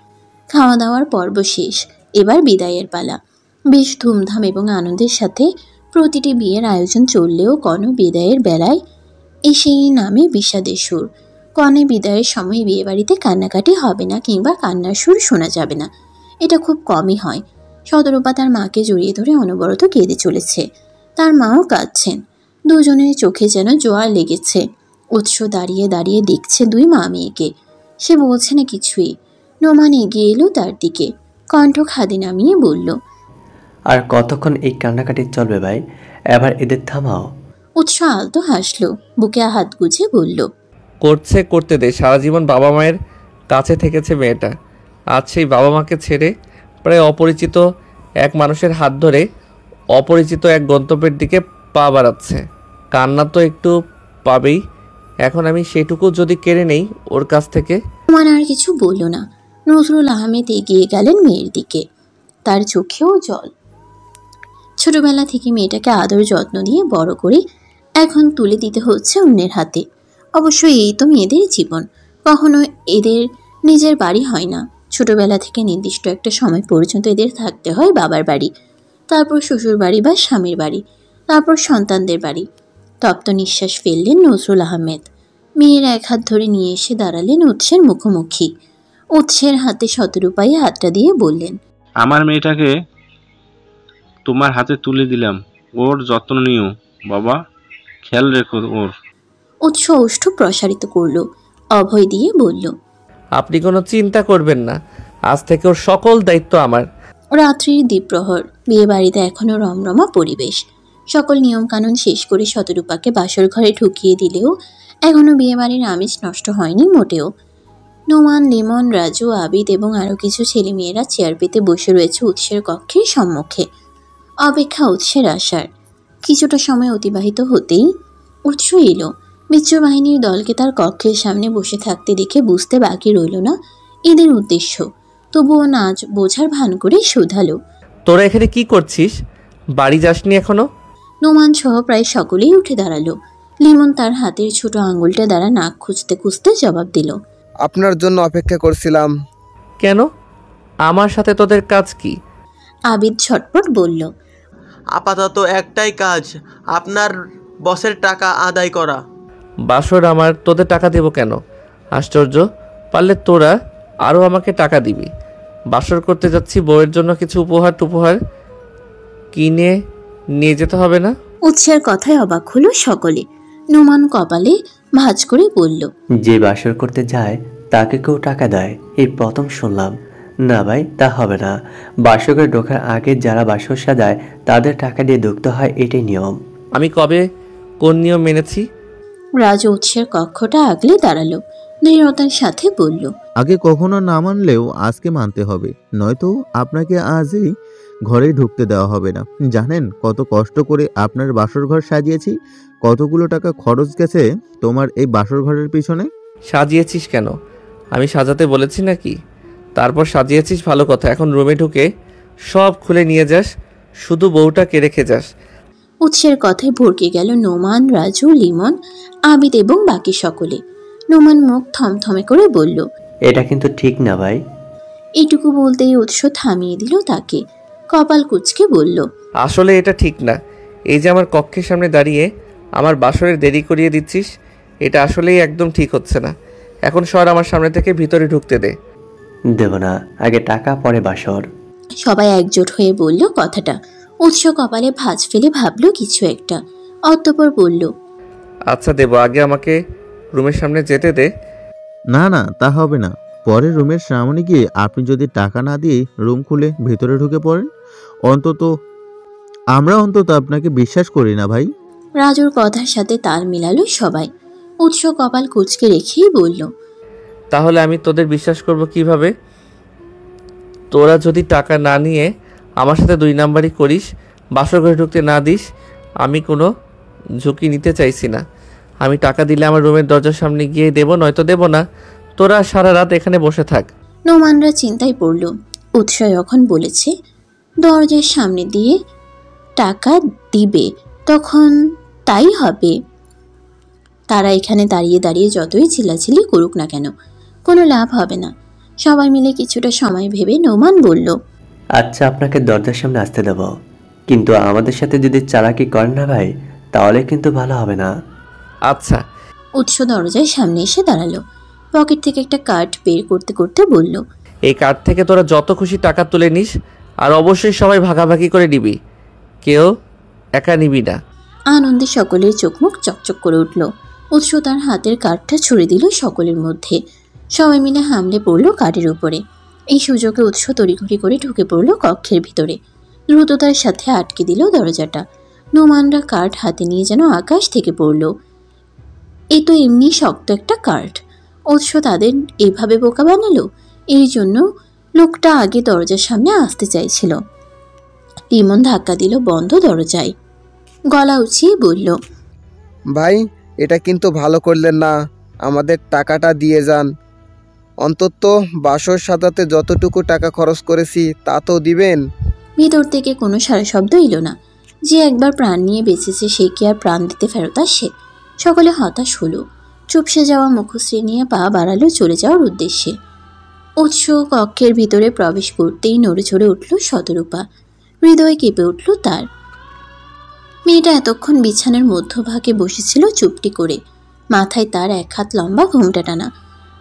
খাওয়া দাওয়ার পর্ব শেষ, এবার বিদায়ের পালা। বেশ ধুমধাম এবং আনন্দের সাথে প্রতিটি বিয়ের আয়োজন চললেও কনে বিদায়ের বেলায় এসেই নামে বিষাদের সুর। কনে বিদায়ের সময় বিয়েবাড়িতে কান্নাকাটি হবে না কিংবা কান্নার সুর শোনা যাবে না, এটা খুব কমই হয়। শতরূপা তার মাকে জড়িয়ে ধরে অনবরত কেঁদে চলেছে, তার মাও কাঁদছেন। দুজনের চোখে যেন জোয়ার লেগেছে। উৎস দাঁড়িয়ে দাঁড়িয়ে দেখছে দুই মা মেয়েকে, সে বলছে না কিছুই। নোমান এগিয়ে এলো তার দিকে, কণ্ঠ খাদে নামিয়ে বলল, আর কতক্ষণ এই কান্নাকাটি চলবে ভাই? এবার এদের থামাও। উৎস আলতো হাসলো, বুকে হাত গুজে বলল, করতে দে। সারা জীবন বাবা মায়ের কাছে থেকেছে মেয়েটা, আজ সেই বাবা মাকে ছেড়ে প্রায় অপরিচিত এক মানুষের হাত ধরে অপরিচিত এক গন্তব্যের দিকে পা বাড়াচ্ছে। কান্না তো একটু পাবেই, এখন আমি সেটুকু যদি কেড়ে নেই ওর কাছ থেকে। নোমান আর কিছু বলল না। নজরুল আহমেদ এগিয়ে গেলেন মেয়ের দিকে, তার চোখেও জল। ছোটবেলা থেকে মেয়েটাকে আদর যত্ন দিয়ে বড় করে এখন তুলে দিতে হচ্ছে অন্যের হাতে। অবশ্যই এই তো মেয়েদের জীবন, কখনো এদের নিজের বাড়ি হয় না। ছোটবেলা থেকে নির্দিষ্ট একটা সময় পর্যন্ত এদের থাকতে হয় বাবার বাড়ি, তারপর শ্বশুর বাড়ি বা স্বামীর বাড়ি, তারপর সন্তানদের বাড়ি। তপ্ত নিঃশ্বাস ফেললেন নজরুল আহমেদ। মেয়ের এক হাত ধরে নিয়ে এসে দাঁড়ালেন উৎসের মুখোমুখি। উৎসের হাতে শতরূপায় হাতটা দিয়ে বললেন, আমার মেয়েটাকে তোমার হাতে তুলে দিলাম, ওর যত্ন নিও বাবা, খেয়াল রেখো ওর। উৎস ওষ্ঠ প্রসারিত করল, অভয় দিয়ে বলল, আপনি কোনো চিন্তা করবেন না, আজ থেকে ওর সকল দায়িত্ব আমার। রাত্রির দ্বীপ্রহর, বিয়ে বাড়িতে এখনো রমরমা পরিবেশ। সকল নিয়মকানুন শেষ করে শতরূপাকে বাসর ঘরে ঢুকিয়ে দিলেও এখনো বিয়ে বাড়ির আমেজ নষ্ট হয়নি মোটেও। নোমান, লিমন, রাজু, আবিদ এবং আরও কিছু ছেলেমেয়েরা চেয়ার পেতে বসে রয়েছে উৎসের কক্ষের সম্মুখে, অপেক্ষা উৎসের আসার। কিছুটা সময় অতিবাহিত হতেই উৎস এলো। মিত্র বাহিনীর দলকে তার কক্ষের সামনে বসে থাকতে দেখে বুঝতে বাকি রইল না এদের উদ্দেশ্য, তবুও না বোঝার ভান করে শুধালো, তোরা এখানে কি করছিস? বাড়ি যাসনি এখনো? নোমান সহ প্রায় সকলেই উঠে দাঁড়ালো। লিমন তার হাতের ছোট আঙুলটা দ্বারা নাক খুঁজতে খুঁজতে জবাব দিল, আপনার জন্য অপেক্ষা করছিলাম। কেন? আমার সাথে তোদের কাজ কি? আবিদ ছটপট বলল, আপাতত একটাই কাজ, আপনার বসের টাকা আদায় করা। বাসর আমার, তোদের টাকা দেব কেন? আশ্চর্য, পারলে তোরা আরও আমাকে টাকা দিবি। বাসর করতে যাচ্ছি, বউয়ের জন্য কিছু উপহার টুপহার কিনে নিয়ে যেতে হবে না? উৎসের কথায় অবাক হলো সকলে। নোমান কপালে ভাঁজ করে বলল, যে বাসর করতে যায় তাকে কেউ টাকা দেয় এই প্রথম শুনলাম। না ভাই, তা হবে না। বাসরে ঢোকার আগে যারা বাসর সাজায় তাদের টাকা দিয়ে ঢুকতে হয়, এটাই নিয়ম। আমি কবে কোন নিয়ম মেনেছি? রাজু উৎসের কক্ষটা আগলে দাঁড়ালো, দৃঢ়তার সাথে বলল, আগে কখনো না মানলেও আজকে মানতে হবে, নয়তো আপনাকে আজই ঘরে ঢুকতে দেওয়া হবে না। জানেন কত কষ্ট করে আপনার বাসর ঘর সাজিয়েছি? কতগুলো টাকা খরচ গেছে তোমার এই বাসর ঘরের পিছনে। সাজিয়েছিস কেন? আমি সাজাতে বলেছি নাকি? তারপর সাজিয়েছিস ভালো কথা, এখন রুমে ঢুকে সব খুলে নিয়ে যাস, শুধু বউটাকে রেখে যাস। উৎসের কথায় ভরকে গেল নোমান, রাজু, লিমন, আবিদ এবং বাকি সকলে। নোমান মুখ থমথমে করে বলল, এটা কিন্তু ঠিক না ভাই। এইটুকু বলতেই উৎস থামিয়ে দিল তাকে, কপাল কুঁচকে বলল, আসলে এটা ঠিক না। এই যে আমার কক্ষের সামনে দাঁড়িয়ে আমার বাসরের দেরি করিয়ে দিচ্ছিস, এটা আসলেই একদম ঠিক হচ্ছে না। এখন সর আমার সামনে থেকে, ভিতরে ঢুকতে দে। দেব না, আগে টাকা পরে বাসর। সবাই একজোট হয়ে বলল কথাটা। উৎস কপালে ভাঁজ ফেলে ভাবল কিছু একটা, অতঃপর বলল, আচ্ছা দেব, আগে আমাকে রুমের সামনে যেতে দে। না না, তা হবে না। পরে রুমের সামনে গিয়ে আপনি যদি টাকা না দিয়ে রুম খুলে ভেতরে ঢুকে পড়েন, আমরা অন্তত আপনাকে বিশ্বাস করি না ভাই। রাজুর কথার সাথে তাল মিলালো সবাই। উৎস কপাল কুঁচকে রেখেই বলল, তাহলে আমি তোদের বিশ্বাস করব কিভাবে? তোরা যদি টাকা না নিয়ে আমার সাথে 2 নাম্বারই করিস, বাসর ঘরে ঢুকতে না দিস, আমি কোনো ঝুঁকি নিতে চাইছি না। আমি টাকা দিলে আমার রুমের দরজার সামনে গিয়ে দেব, নয়তো দেব না। তোরা সারা রাত এখানে বসে থাক। নোমানরা চিন্তায় পড়ল। উৎস যখন বলেছে দরজার সামনে দিয়ে টাকা দিবে, তখন তাই হবে। তারা এখানে দাঁড়িয়ে দাঁড়িয়ে যতই চিল্লাচিল্লি করুক না কেন, কোনো লাভ হবে না। সবাই মিলে কিছুটা সময় ভেবে নোমান বলল, আচ্ছা, আপনাকে দরজার সামনে আসতে দেব, কিন্তু আমাদের সাথে যদি চালাকি করেন না ভাই, তাহলে কিন্তু ভালো হবে না। আচ্ছা। উৎস দরজার সামনে এসে দাঁড়ালো। পকেট থেকে একটা কার্ড বের করতে করতে বলল, এই কার্ড থেকে তোরা যত খুশি টাকা তুলে নিস, আর অবশ্যই সবাই ভাগাভাগি করে নিবি, কেউ একা নিবি না। আনন্দে সকলের চোখ মুখ চকচক করে উঠল। উৎস তার হাতের কার্ডটা ছুড়ে দিল সকলের মধ্যে। সবাই মিলে হামলে পড়ল কার্ডের উপরে। এই সুযোগে উৎস তড়িঘড়ি করে ঢুকে পড়ল কক্ষের ভিতরে। দ্রুততার সাথে আটকে দিল দরজাটা। নোমানরা কার্ড হাতে নিয়ে যেন আকাশ থেকে পড়ল। এ তো এমনি শক্ত একটা কার্ড। উৎস তাদের এভাবে বোকা বানালো। এই জন্য লোকটা আগে দরজার সামনে আসতে চাইছিল। লিমন ধাক্কা দিল বন্ধ দরজায়। গলা উঁচিয়ে বলল, ভাই, এটা কিন্তু ভালো করলেন না। আমাদের টাকাটা দিয়ে যান। অন্তত বাসর সাজাতে যতটুকু টাকা খরচ করেছি তা তো দিবেন। ভিতর থেকে কোনো সারা শব্দ এলো না। যে একবার প্রাণ নিয়ে বেঁচেছে সে কি আর প্রাণ দিতে ফেরত আসে? সকলে হতাশ হলো। চুপসে যাওয়া মুখশ্রী নিয়ে পা বাড়ালো চলে যাওয়ার উদ্দেশ্যে। উৎস কক্ষের ভিতরে প্রবেশ করতেই নড়ে চড়ে উঠল শতরূপা। হৃদয় কেঁপে উঠল তার। মেয়েটা এতক্ষণ বিছানার মধ্যভাগে বসেছিল চুপটি করে। মাথায় তার 1 হাত লম্বা ঘোমটা টানা।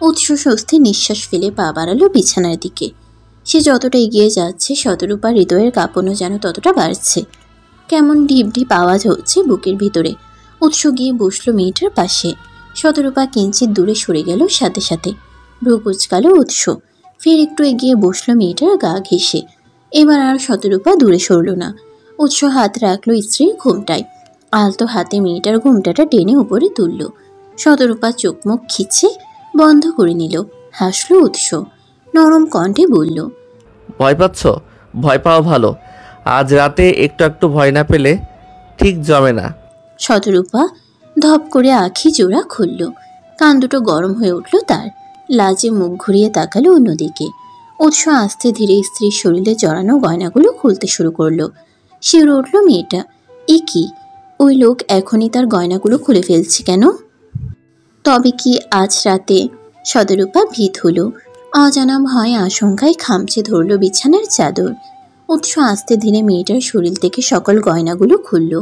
উৎস স্বস্তি নিঃশ্বাস ফেলে পা বাড়ালো বিছানার দিকে। সে যতটা এগিয়ে যাচ্ছে শতরূপার হৃদয়ের কাঁপনও যেন ততটা বাড়ছে। কেমন ঢিপ ঢিপ আওয়াজ হচ্ছে বুকের ভিতরে। উৎস গিয়ে বসলো মেয়েটার পাশে। শতরূপা কিঞ্চিত দূরে সরে গেল সাথে সাথে। ভ্রু কুচকালো উৎস। ফের একটু এগিয়ে বসলো মেয়েটার গা ঘেঁষে। এবার আর শতরূপা দূরে সরল না। উৎস হাত রাখলো স্ত্রীর ঘোমটায়। আলতো হাতে মেয়েটার ঘোমটাটা টেনে উপরে তুলল। শতরূপা চোখ মুখ খিচে বন্ধ করে নিল। হাসলো উৎস। নরম কণ্ঠে বলল, ভয় পাচ্ছ? ভয় পাওয়া ভালো। আজ রাতে একটু একটু ভয় না পেলে ঠিক জমে না। শতরূপা ধপ করে আঁখি জোড়া খুলল। কান দুটো গরম হয়ে উঠল তার। লাজে মুখ ঘুরিয়ে তাকালো অন্যদিকে। উৎস আস্তে ধীরে স্ত্রীর শরীরে জড়ানো গয়নাগুলো খুলতে শুরু করলো। শিউরে উঠল মেয়েটা। এ কি? ওই লোক এখনই তার গয়নাগুলো খুলে ফেলছে কেন? তবে কি আজ রাতে? শতরূপা ভীত হলো। অজানা ভয় আশঙ্কায় খামচে ধরল বিছানার চাদর। উৎস আস্তে ধীরে মেয়েটার শরীর থেকে সকল গয়নাগুলো খুলল।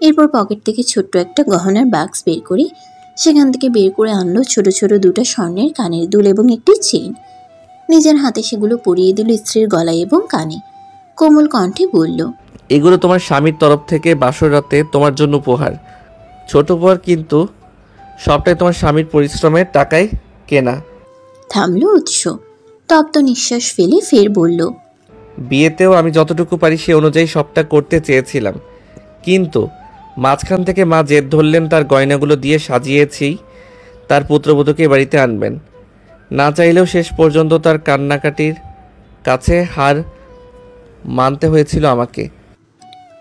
এরপর পকেট থেকে ছোট্ট একটা গহনার বাক্স বের করে সেখান থেকে বের করে আনলো ছোট ছোট 2টা স্বর্ণের কানের দুল এবং একটি চেইন। নিজের হাতে সেগুলো পরিয়ে দিল স্ত্রীর গলায় এবং কানে। কোমল কণ্ঠে বলল, এগুলো তোমার স্বামীর তরফ থেকে বাসর রাতে তোমার জন্য উপহার। ছোট উপহার, কিন্তু সবটাই তোমার স্বামীর পরিশ্রমের টাকায় কেনা। থামলো উৎস। তপ্ত নিঃশ্বাস ফেলে ফের বলল, বিয়েতেও আমি যতটুকু পারি সে অনুযায়ী সবটা করতে চেয়েছিলাম, কিন্তু মাঝখান থেকে মা জেদ ধরলেন তার গয়নাগুলো দিয়ে সাজিয়েছি তার পুত্রবধূকে বাড়িতে আনবেন। না চাইলেও শেষ পর্যন্ত তার কান্নাকাটির কাছে হার মানতে হয়েছিল আমাকে।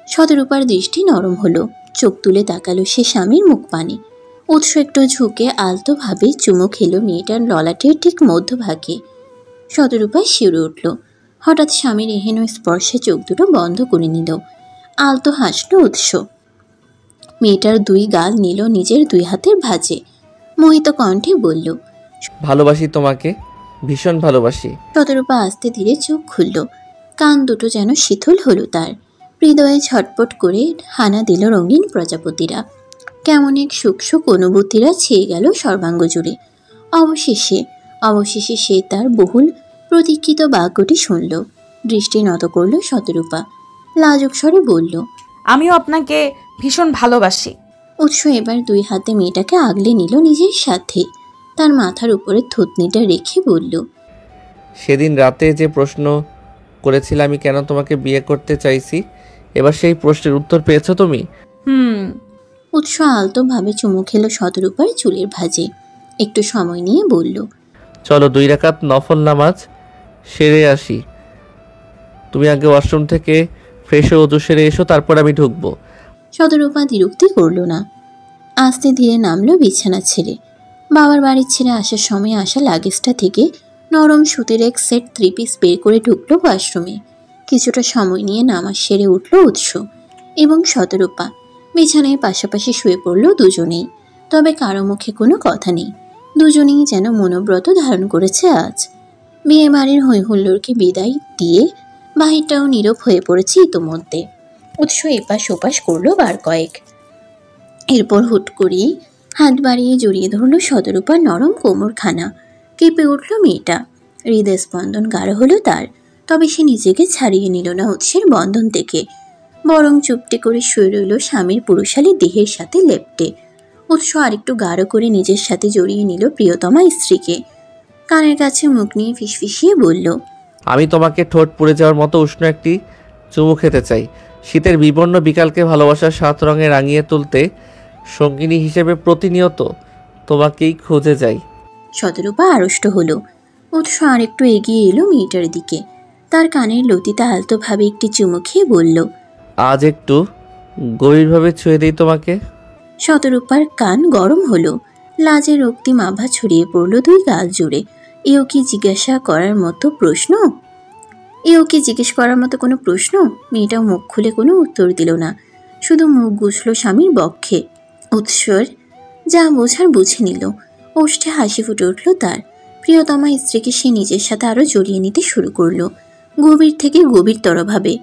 শতরূপার দৃষ্টি নরম হলো। চোখ তুলে তাকালো সে স্বামীর মুখ পানে। উৎস একটু ঝুঁকে আলতোভাবে চুমো খেলো মেয়েটার ললাটের ঠিক মধ্যভাগে। শতরূপা শিউরে উঠল। হঠাৎ স্বামীর এহেন স্পর্শে চোখ দুটো বন্ধ করে নিল। আলতো হাসলো উৎস। মেয়েটার 2 গাল নিল নিজের 2 হাতের ভাঁজে। মোহিত কণ্ঠে বলল, ভালোবাসি তোমাকে, ভীষণ ভালোবাসি। শতরূপা আস্তে ধীরে চোখ খুলল। কান দুটো যেন শীতল হলো তার। হৃদয়ে ছটপট করে হানা দিল রঙিন প্রজাপতিরা। কেমন এক সুখ অনুভূতিরা ছেয়ে গেল সর্বাঙ্গ জুড়ে। অবশেষে সে তার বহুল প্রতীক্ষিত বাক্যটি শুনল। দৃষ্টি নত করল শতরূপা। লাজুক স্বরে বলল, আমিও আপনাকে ভীষণ ভালোবাসি। উৎস এবার 2 হাতে মেয়েটাকে আগলে নিল নিজের সাথে। তার মাথার উপরে থুতনিটা রেখে বলল, সেদিন রাতে যে প্রশ্ন করেছিলে আমি কেন তোমাকে বিয়ে করতে চাইছি, এবার সেই প্রশ্নের উত্তর পেয়েছো তুমি? উৎস আলতোভাবে চুমু খেলো শতরূপার চুলের ভাঁজে। একটু সময় নিয়ে বলল, চলো 2 রাকাত নফল নামাজ সেরে আসি। তুমি আগে ওয়াশরুম থেকে ফ্রেশ হয়ে ওযু সেরে এসো, তারপর আমি ঢুকবো। শতরূপা দ্বিরুক্তি করল না। আস্তে ধীরে নামলো বিছানা ছেড়ে। বাবার বাড়ি ছেড়ে আসার সময় আসা লাগেজটা থেকে নরম সুতির এক সেট 3 পিস বের করে ঢুকলো ওয়াশরুমে। কিছুটা সময় নিয়ে নামাজ সেরে উঠল উৎস এবং শতরূপা। বিছানায় পাশাপাশি শুয়ে পড়ল দুজনেই। তবে কারো মুখে কোনো কথা নেই। দুজনেই যেন মনোব্রত ধারণ করেছে আজ। বিয়ে বাড়ির হৈহুল্লোড়কে বিদায় দিয়ে বাহিরটাও নীরব হয়ে পড়েছে ইতোমধ্যে। উৎস এপাশ ওপাশ করলো বার কয়েক। এরপর হুট করেই হাত বাড়িয়ে জড়িয়ে ধরল শতরূপার নরম কোমরখানা। কেঁপে উঠল মেয়েটা। হৃদয় স্পন্দন গাঢ় হলো তার। তবে সে নিজেকে ছাড়িয়ে নিল না উৎসের বন্ধন থেকে, বরং চুপটি করে শুয়ে রইল স্বামীর পুরুষালী দেহের সাথে লেপ্টে। উৎস আরেকটু গাঢ় করে নিজের সাথে জড়িয়ে নিল প্রিয়তমা স্ত্রীকে। কানের কাছে মুখ নিয়ে ফিসফিসিয়ে বলল, আমি তোমাকে ঠোঁট পুড়ে যাওয়ার মতো উষ্ণ একটি চুমু খেতে চাই। শীতের বিবর্ণ বিকালকে ভালোবাসার 7 রঙে রাঙিয়ে তুলতে সঙ্গিনী হিসেবে প্রতিনিয়ত তোমাকেই খুঁজে যাই। শতরূপা আড়ষ্ট হলো। উৎস আরেকটু এগিয়ে এলো মেয়েটার দিকে। তার কানের লতিতে আলতোভাবে একটি চুমু খেয়ে বলল, আজ একটু গভীরভাবে ছুঁয়ে দিই তোমাকে। শতরূপার কান গরম হলো। লাজের রক্তিম আভা ছড়িয়ে পড়ল 2 গাল জুড়ে। এও কি জিজ্ঞেস করার মতো কোনো প্রশ্ন? মেয়েটা মুখ খুলে কোনো উত্তর দিল না, শুধু মুখ গুছল স্বামীর বক্ষে। উৎসর যা বোঝার বুঝে নিল। ওষ্ঠে হাসি ফুটে উঠল তার। প্রিয়তমা স্ত্রীকে সে নিজের সাথে আরো জড়িয়ে নিতে শুরু করলো, গভীর থেকে গভীরতরভাবে।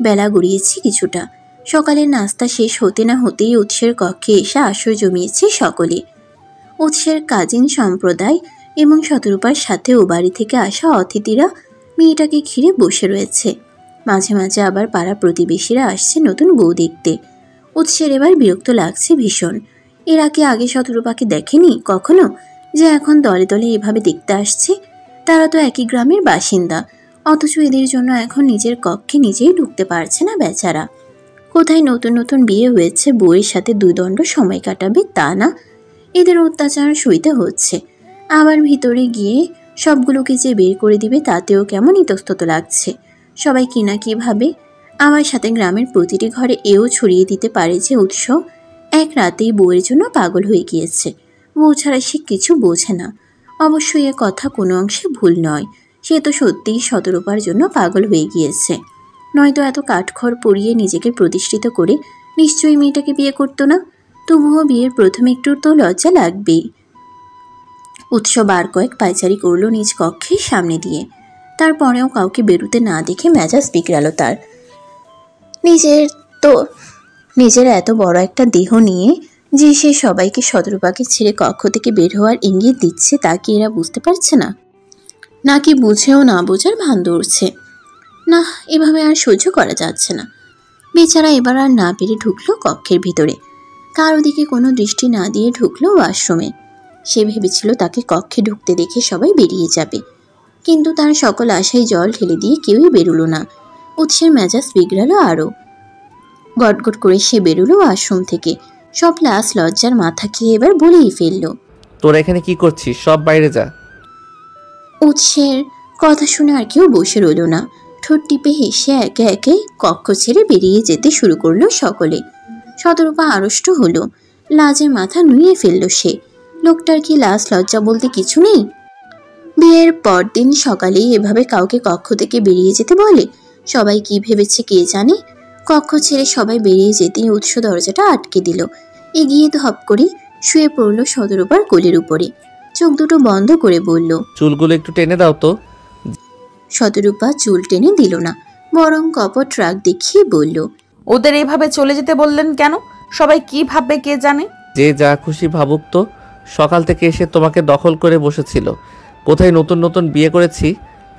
বেলা গড়িয়েছে কিছুটা। সকালের নাস্তা শেষ হতে না হতেই উৎসের কক্ষে এসে আসর জমিয়েছে সকলে। উৎসের কাজিন সম্প্রদায় এবং শতরূপার সাথে ও বাড়ি থেকে আসা অতিথিরা মেয়েটাকে ঘিরে বসে রয়েছে। মাঝে মাঝে আবার পাড়া প্রতিবেশীরা আসছে নতুন বউ দেখতে। উৎসের এবার বিরক্ত লাগছে ভীষণ। এর আগে শতরূপাকে দেখেনি কখনো যে এখন দলে দলে এভাবে দেখতে আসছে। তারা তো একই গ্রামের বাসিন্দা, অথচ এদের জন্য এখন নিজের কক্ষে নিজেই ঢুকতে পারছে না বেচারা। কোথায় নতুন নতুন বিয়ে হয়েছে, বউয়ের সাথে 2 দণ্ড সময় কাটাবে তা না, এদের অত্যাচার সইতে হচ্ছে। আবার ভিতরে গিয়ে সবগুলোকে যে বের করে দিবে তাতেও কেমন ইতস্তত লাগছে। সবাই কি না কি ভাবে। আমার সাথে গ্রামের প্রতিটি ঘরে এও ছড়িয়ে দিতে পারে যে উৎস এক রাতেই বউয়ের জন্য পাগল হয়ে গিয়েছে। বউ ছাড়া সে কিছু বোঝে না। অবশ্যই এ কথা কোনো অংশে ভুল নয়। সে তো সত্যিই শতরূপার জন্য পাগল হয়ে গিয়েছে। নয়তো এত কাঠখড় পরিয়ে নিজেকে প্রতিষ্ঠিত করে নিশ্চয়ই মেয়েটাকে বিয়ে করতো না। তবুও বিয়ের প্রথমে একটু তো লজ্জা লাগবেই। উৎস বার কয়েক পায়চারি করল নিজ কক্ষের সামনে দিয়ে। তারপরেও কাউকে বেরোতে না দেখে মেজাজ বিগড়াল তার। নিজের এত বড় একটা দেহ নিয়ে যে সে সবাইকে শতরূপাকে ছেড়ে কক্ষ থেকে বের হওয়ার ইঙ্গিত দিচ্ছে তা কি এরা বুঝতে পারছে না? নাকি বুঝেও না বোঝার ভান ধরছে? না, এভাবে আর সহ্য করা যাচ্ছে না। বেচারা এবার আর না পেরে ঢুকলো কক্ষের ভিতরে। কারো দিকে কোনো দৃষ্টি না দিয়ে ঢুকলো ওয়াশরুমে। সে ভেবেছিল তাকে কক্ষে ঢুকতে দেখে সবাই বেরিয়ে যাবে, কিন্তু তার সকল আশায় জল ঢেলে দিয়ে কেউই বেরোলো না। উৎসের মেজাজ বিগড়ালো আরও। গটগট করে সে বেরোলো ওয়াশরুম থেকে। সব লাশ লজ্জার মাথা খেয়ে এবার বলেই ফেললো, তোরা এখানে কি করছিস? সব বাইরে যা। উৎসের কথা শুনে আর কেউ বসে রইল না। ঠোঁট টিপে হেসে একে একে কক্ষ ছেড়ে বেরিয়ে যেতে শুরু করলো সকলে। শতরূপা আড়ষ্ট হলো। লাজে মাথা নুয়ে ফেলল সে। লোকটার কি লাজ লজ্জা বলতে কিছু নেই? বিয়ের পরদিন সকালেই এভাবে কাউকে কক্ষ থেকে বেরিয়ে যেতে বলে? সবাই কি ভেবেছে কে জানে। কক্ষ ছেড়ে সবাই বেরিয়ে যেতেই উৎস দরজাটা আটকে দিল। এগিয়ে ধপ করে শুয়ে পড়ল শতরূপার কোলের উপরে। চোখ দুটো বন্ধ করে বলল, চুলগুলো একটু টেনে দাও তো। শতরূপা চুল টেনে দিল না, বরং কপট রাগ দেখিয়ে বলল, ওদের এভাবে চলে যেতে বললেন কেন? সবাই কি ভাববে কে জানে। যে যা খুশি ভাবুক তো। সকাল থেকে এসে তোমাকে দখল করে বসেছিল। কোথায় নতুন নতুন বিয়ে করেছি,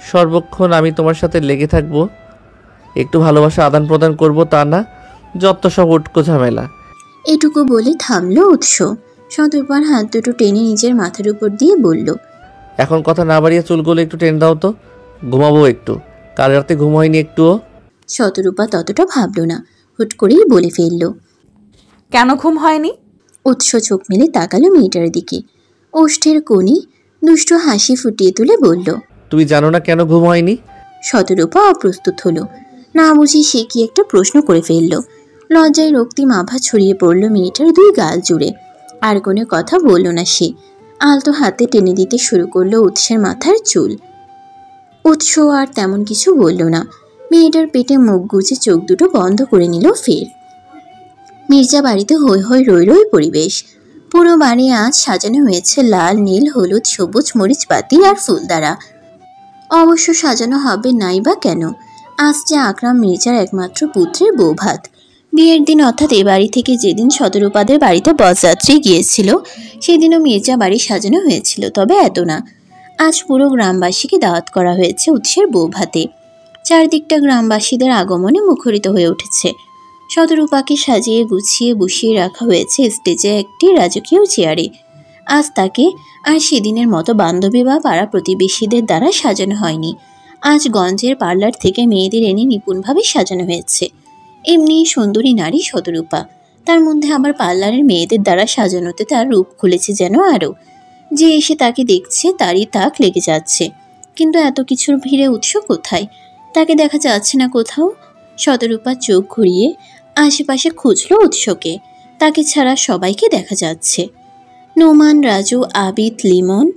সর্বক্ষণ আমি তোমার সাথে লেগে থাকবো একটু ভালোবাসা আদান প্রদান করব তা না, যত সব উটকো ঝামেলা। এটুকু বলে থামলো উৎস। শতরূপার হাত দুটো টেনে নিজের মাথার উপর দিয়ে বলল, এখন কথা না বাড়িয়ে চুলগুলো একটু টেনে দাও তো, ঘুমাবো একটু, কাল রাতে ঘুম হয়নি একটুও। শতরূপা ততটা ভাবল না, হুট করেই বলে ফেলল, কেন ঘুম হয়নি? উৎস চোখ মেলে তাকালো মেয়েটার দিকে। ওষ্ঠের কোণে দুষ্ট হাসি ফুটিয়ে তুলে বলল, তুমি জানো না কেন ঘুম হয়নি? শতরূপা অপ্রস্তুত হলো, না বুঝি সে কি একটা প্রশ্ন করে ফেলল। লজ্জায় রক্তিম আভা ছড়িয়ে পড়ল মেয়েটার দুই গাল জুড়ে। আর কোনো কথা বলল না সে, আলতো হাতে টেনে দিতে শুরু করলো উৎসের মাথার চুল। উৎস আর তেমন কিছু বলল না, মেয়েটার পেটে মুখ গুজে চোখ দুটো বন্ধ করে নিল ফের। মির্জা বাড়িতে হৈ হৈ রই রই পরিবেশ। পুরো বাড়ি আজ সাজানো হয়েছে লাল, নীল, হলুদ, সবুজ মরিচ বাতি আর ফুল দ্বারা। অবশ্য সাজানো হবে নাই বা কেন, আজ যে আকরাম মির্জার একমাত্র পুত্রের বৌভাত। বিয়ের দিন অর্থাৎ এ বাড়ি থেকে যেদিন শতরূপাদের বাড়িতে বরযাত্রী গিয়েছিল সেদিনও মির্জা বাড়ি সাজানো হয়েছিল, তবে এত না। আজ পুরো গ্রামবাসীকে দাওয়াত করা হয়েছে উৎসের বৌভাতে। চারদিকটা গ্রামবাসীদের আগমনে মুখরিত হয়ে উঠেছে। শতরূপাকে সাজিয়ে গুছিয়ে বসিয়ে রাখা হয়েছে স্টেজে একটি রাজকীয় চেয়ারে। আজ তাকে আর সেদিনের মতো বান্ধবী বা পাড়া প্রতিবেশীদের দ্বারা সাজানো হয়নি। আজ গঞ্জের পার্লার থেকে মেয়েদের এনে নিপুণভাবে সাজানো হয়েছে। এমনি সুন্দরী নারী শতরূপা, তার মধ্যে আবার পার্লারের মেয়েদের দ্বারা সাজানোতে তার রূপ খুলেছে যেন আরও। যে এসে তাকে দেখছে তারই তাক লেগে যাচ্ছে। কিন্তু এত কিছুর ভিড়ে উৎস কোথায়? তাকে দেখা যাচ্ছে না কোথাও। শতরূপা চোখ ঘুরিয়ে আশেপাশে খুঁজল উৎসকে, তাকে ছাড়া সবাইকে দেখা যাচ্ছে। নোমান, রাজু, আবিদ, লিমন,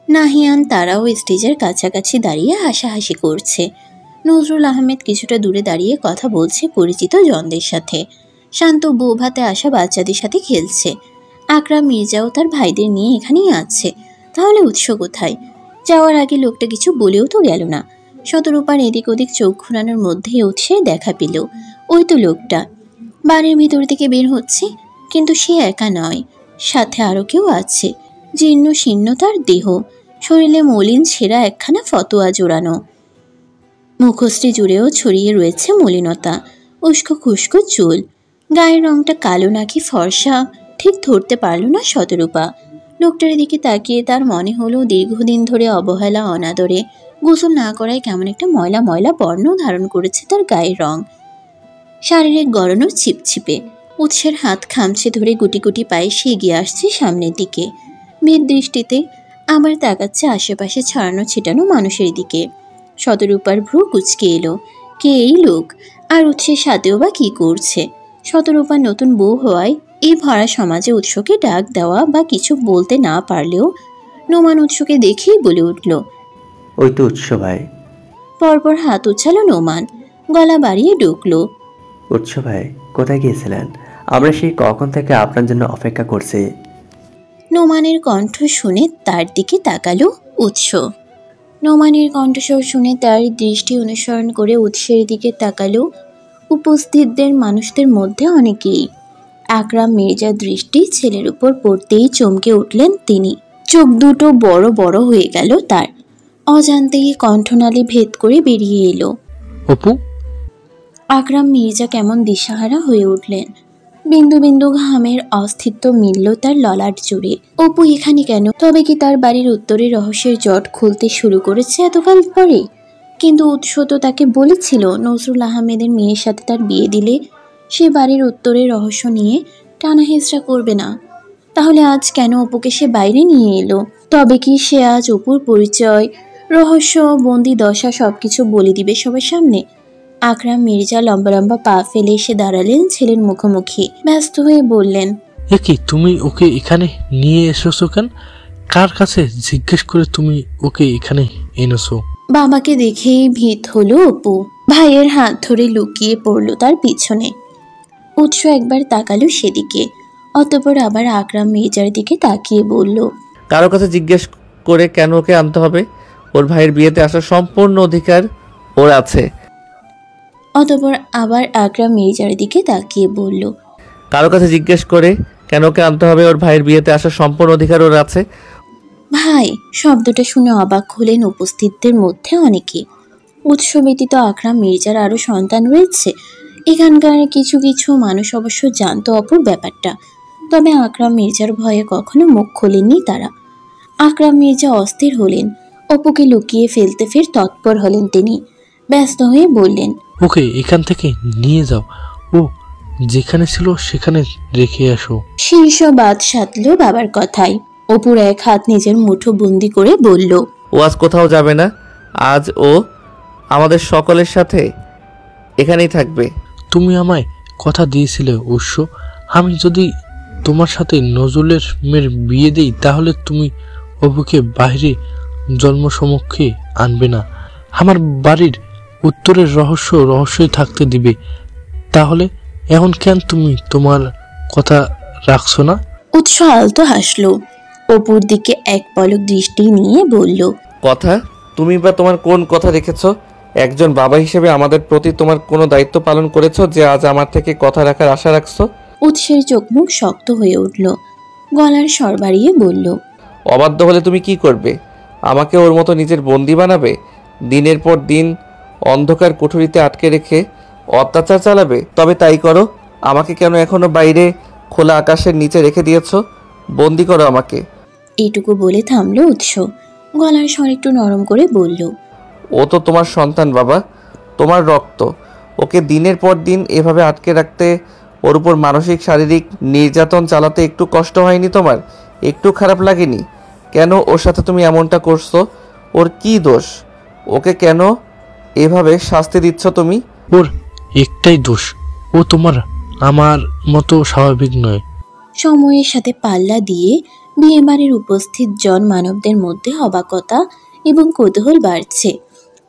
নাহিয়ান তারাও স্টেজের কাছাকাছি দাঁড়িয়ে হাসাহাসি করছে। নজরুল আহমেদ কিছুটা দূরে দাঁড়িয়ে কথা বলছে পরিচিত জনদের সাথে। শান্ত বৌভাতে আসা বাচ্চাদের সাথে খেলছে। আকরাম মির্জাও তার ভাইদের নিয়ে এখানেই আছে। তাহলে উৎস কোথায়? যাওয়ার আগে লোকটা কিছু বলেও তো গেল না। শতরূপার এদিক ওদিক চোখ ঘোরানোর মধ্যে উৎসের দেখা পেল। ওই তো লোকটা বাড়ির ভিতর থেকে বের হচ্ছে, কিন্তু সে একা নয়, সাথে আরও কেউ আছে। জীর্ণ শীর্ণ তার দেহ, শরীরে মলিন ছেঁড়া একখানা ফতোয়া জোড়ানো, মুখশ্রী জুড়েও ছড়িয়ে রয়েছে মলিনতা। উস্কো খুস্কো চুল, গায়ের রংটা কালো নাকি ফর্সা ঠিক ধরতে পারল না শতরূপা। লোকটার দিকে তাকিয়ে তার মনে হলো দীর্ঘদিন ধরে অবহেলা অনাদরে গোসল না করায় কেমন একটা ময়লা ময়লা বর্ণ ধারণ করেছে তার গায়ের রং। শারীরিক গড়নও ছিপছিপে। উৎসের হাত খামছে ধরে গুটি গুটি পায়ে সে এগিয়ে আসছে সামনের দিকে। মেয়ের দৃষ্টিতে আবার তাকাচ্ছে আশেপাশে ছড়ানো ছিটানো মানুষের দিকে। শতরূপার ভ্রু কুচকে এলো, কে এই লোক? আর উৎসের সাথেও বা কী করছে? শতরূপার নতুন বউ হওয়ায় এই ভরা সমাজে উৎসকে ডাক দেওয়া বা কিছু বলতে না পারলেও নোমান উৎসকে দেখেই বলে উঠল, ওই তো উৎস ভাই। পরপর হাত উচ্ছালো নোমান, গলা বাড়িয়ে ঢুকলো, উৎস ভাই কোথায় গিয়েছিলেন? আমরা সেই কখন থেকে আপনার জন্য অপেক্ষা করছি। নোমানের কণ্ঠ শুনে তার দিকে তাকালো উৎস। নোমানের কণ্ঠস্বর শুনে তার দৃষ্টি অনুসরণ করে উৎসের দিকে তাকালো উপস্থিতদের মানুষদের মধ্যে অনেকেই। আকরাম মির্জার দৃষ্টি ছেলের উপর পড়তেই চমকে উঠলেন তিনি। চোখ দুটো বড় বড় হয়ে গেল তার। অজান্তেই কণ্ঠনালী ভেদ করে বেরিয়ে এলো, অপু। আকরাম মির্জা কেমন দিশাহারা হয়ে উঠলেন। বিন্দু বিন্দু ঘামের অস্তিত্ব মিলল তার ললাট জুড়ে। অপু এখানে কেন? তবে কি তার বাড়ির উত্তরে রহস্যের জট খুলতে শুরু করেছে এতকাল পরে? কিন্তু উৎস তো তাকে বলেছিল নজরুল আহমেদের মেয়ের সাথে তার বিয়ে দিলে সে বাড়ির উত্তরের রহস্য নিয়ে টানা হেঁচড়া করবে না। তাহলে আজ কেন অপুকে সে বাইরে নিয়ে এলো? তবে কি সে আজ অপুর পরিচয়, রহস্য, বন্দি দশা সবকিছু বলে দিবে সবার সামনে? আকরাম মির্জা লম্বা লম্বা পা ফেলে এসে দাঁড়ালেন ছেলের মুখোমুখি। ব্যস্ত হয়ে বললেন, কি তুমি ওকে এখানে নিয়ে এসেছো কেন? কার কাছে জিজ্ঞেস করে তুমি ওকে এখানে এনেছো? বাবাকে দেখেই ভীত হলো অপু। ভাইয়ের হাত ধরে লুকিয়ে পড়লো তার পিছনে। উৎস একবার তাকালো সেদিকে, অতঃপর আবার আকরাম মির্জার দিকে তাকিয়ে বলল, কারো কাছে জিজ্ঞেস করে কেন ওকে আনতে হবে? ওর ভাইয়ের বিয়েতে আসার সম্পূর্ণ অধিকার ওর আছে। অতঃপর আবার আকরাম মির্জার দিকে তাকিয়ে বলল, কারো কাছে জিজ্ঞেস করে কেন ওকে আনতে হবে? ওর ভাইয়ের বিয়েতে আসার সম্পূর্ণ অধিকার ওর আছে। ভাই শব্দটা শুনে অবাক হলেন উপস্থিতদের মধ্যে অনেকে। উৎস ব্যতীত আকরাম মির্জার আরও সন্তান রয়েছে। এখানকার কিছু কিছু মানুষ অবশ্য জানতো অপুর ব্যাপারটা, তবে আকরাম মির্জার ভয়ে কখনো মুখ খোলেননি তারা। আকরাম মির্জা অস্থির হলেন, অপুকে লুকিয়ে ফেলতে ফের তৎপর হলেন তিনি। ব্যস্ত হয়ে বললেন, ওকে এখান থেকে নিয়ে যাও, ও যেখানে ছিল সেখানে রেখে আসো। শীর্ষ বাদ সাধল বাবার কথায়। অপুর এক হাত নিজের মুঠো বন্দি করে বলল, ও আজ কোথাও যাবে না, আজ ও আমাদের সকলের সাথে এখানেই থাকবে। তুমি আমায় কথা দিয়েছিলে উৎস, আমি যদি তোমার সাথে নজরুলের মেয়ের বিয়ে দিই তাহলে তুমি অপুকে বাইরে জন্মসমক্ষে আনবে না, আমার বাড়ির উত্তরের রহস্যই থাকতে দিবে। তাহলে এখন কেন তুমি তোমার কথা রাখছো না? উৎস আলতো হাসলো, অপুর দিকে এক পলক দৃষ্টি নিয়ে বলল, কথা? তুমি বা তোমার কোন কথা রেখেছ? একজন বাবা হিসেবে আমাদের প্রতি তোমার কোনো দায়িত্ব পালন করেছো যে আজ আমার থেকে কথা রাখার আশা রাখছো? উৎসের চোখ মুখ শক্ত হয়ে উঠল, গলার স্বর বাড়িয়ে বলল, অবাধ্য হলে তুমি কি করবে? আমাকে ওর মতো নিজের বন্দি বানাবে? দিনের পর দিন অন্ধকার কুঠুরিতে আটকে রেখে অত্যাচার চালাবে? তবে তাই করো, আমাকে কেন এখনো বাইরে খোলা আকাশের নিচে রেখে দিয়েছ? বন্দি করো আমাকে। এইটুকু বলে থামলো উৎস, গলার স্বর একটু নরম করে বলল, ও তো তোমার সন্তান বাবা, তোমার রক্ত। ওকে দিনের পর দিন এভাবে আটকে রাখতে, ওর উপর মানসিক শারীরিক নির্যাতন চালাতে একটু কষ্ট হয়নি তোমার? একটু খারাপ লাগেনি? কেন ওর সাথে তুমি এমনটা করছো? ওর কি দোষ? ওকে কেন এভাবে শাস্তি দিচ্ছ তুমি? ওর একটাই দোষ, ও তোমার আমার মতো স্বাভাবিক নয়। সময়ের সাথে পাল্লা দিয়ে বিয়ে বাড়ির উপস্থিত জন মানবদের মধ্যে অবাকতা এবং কৌতূহল বাড়ছে।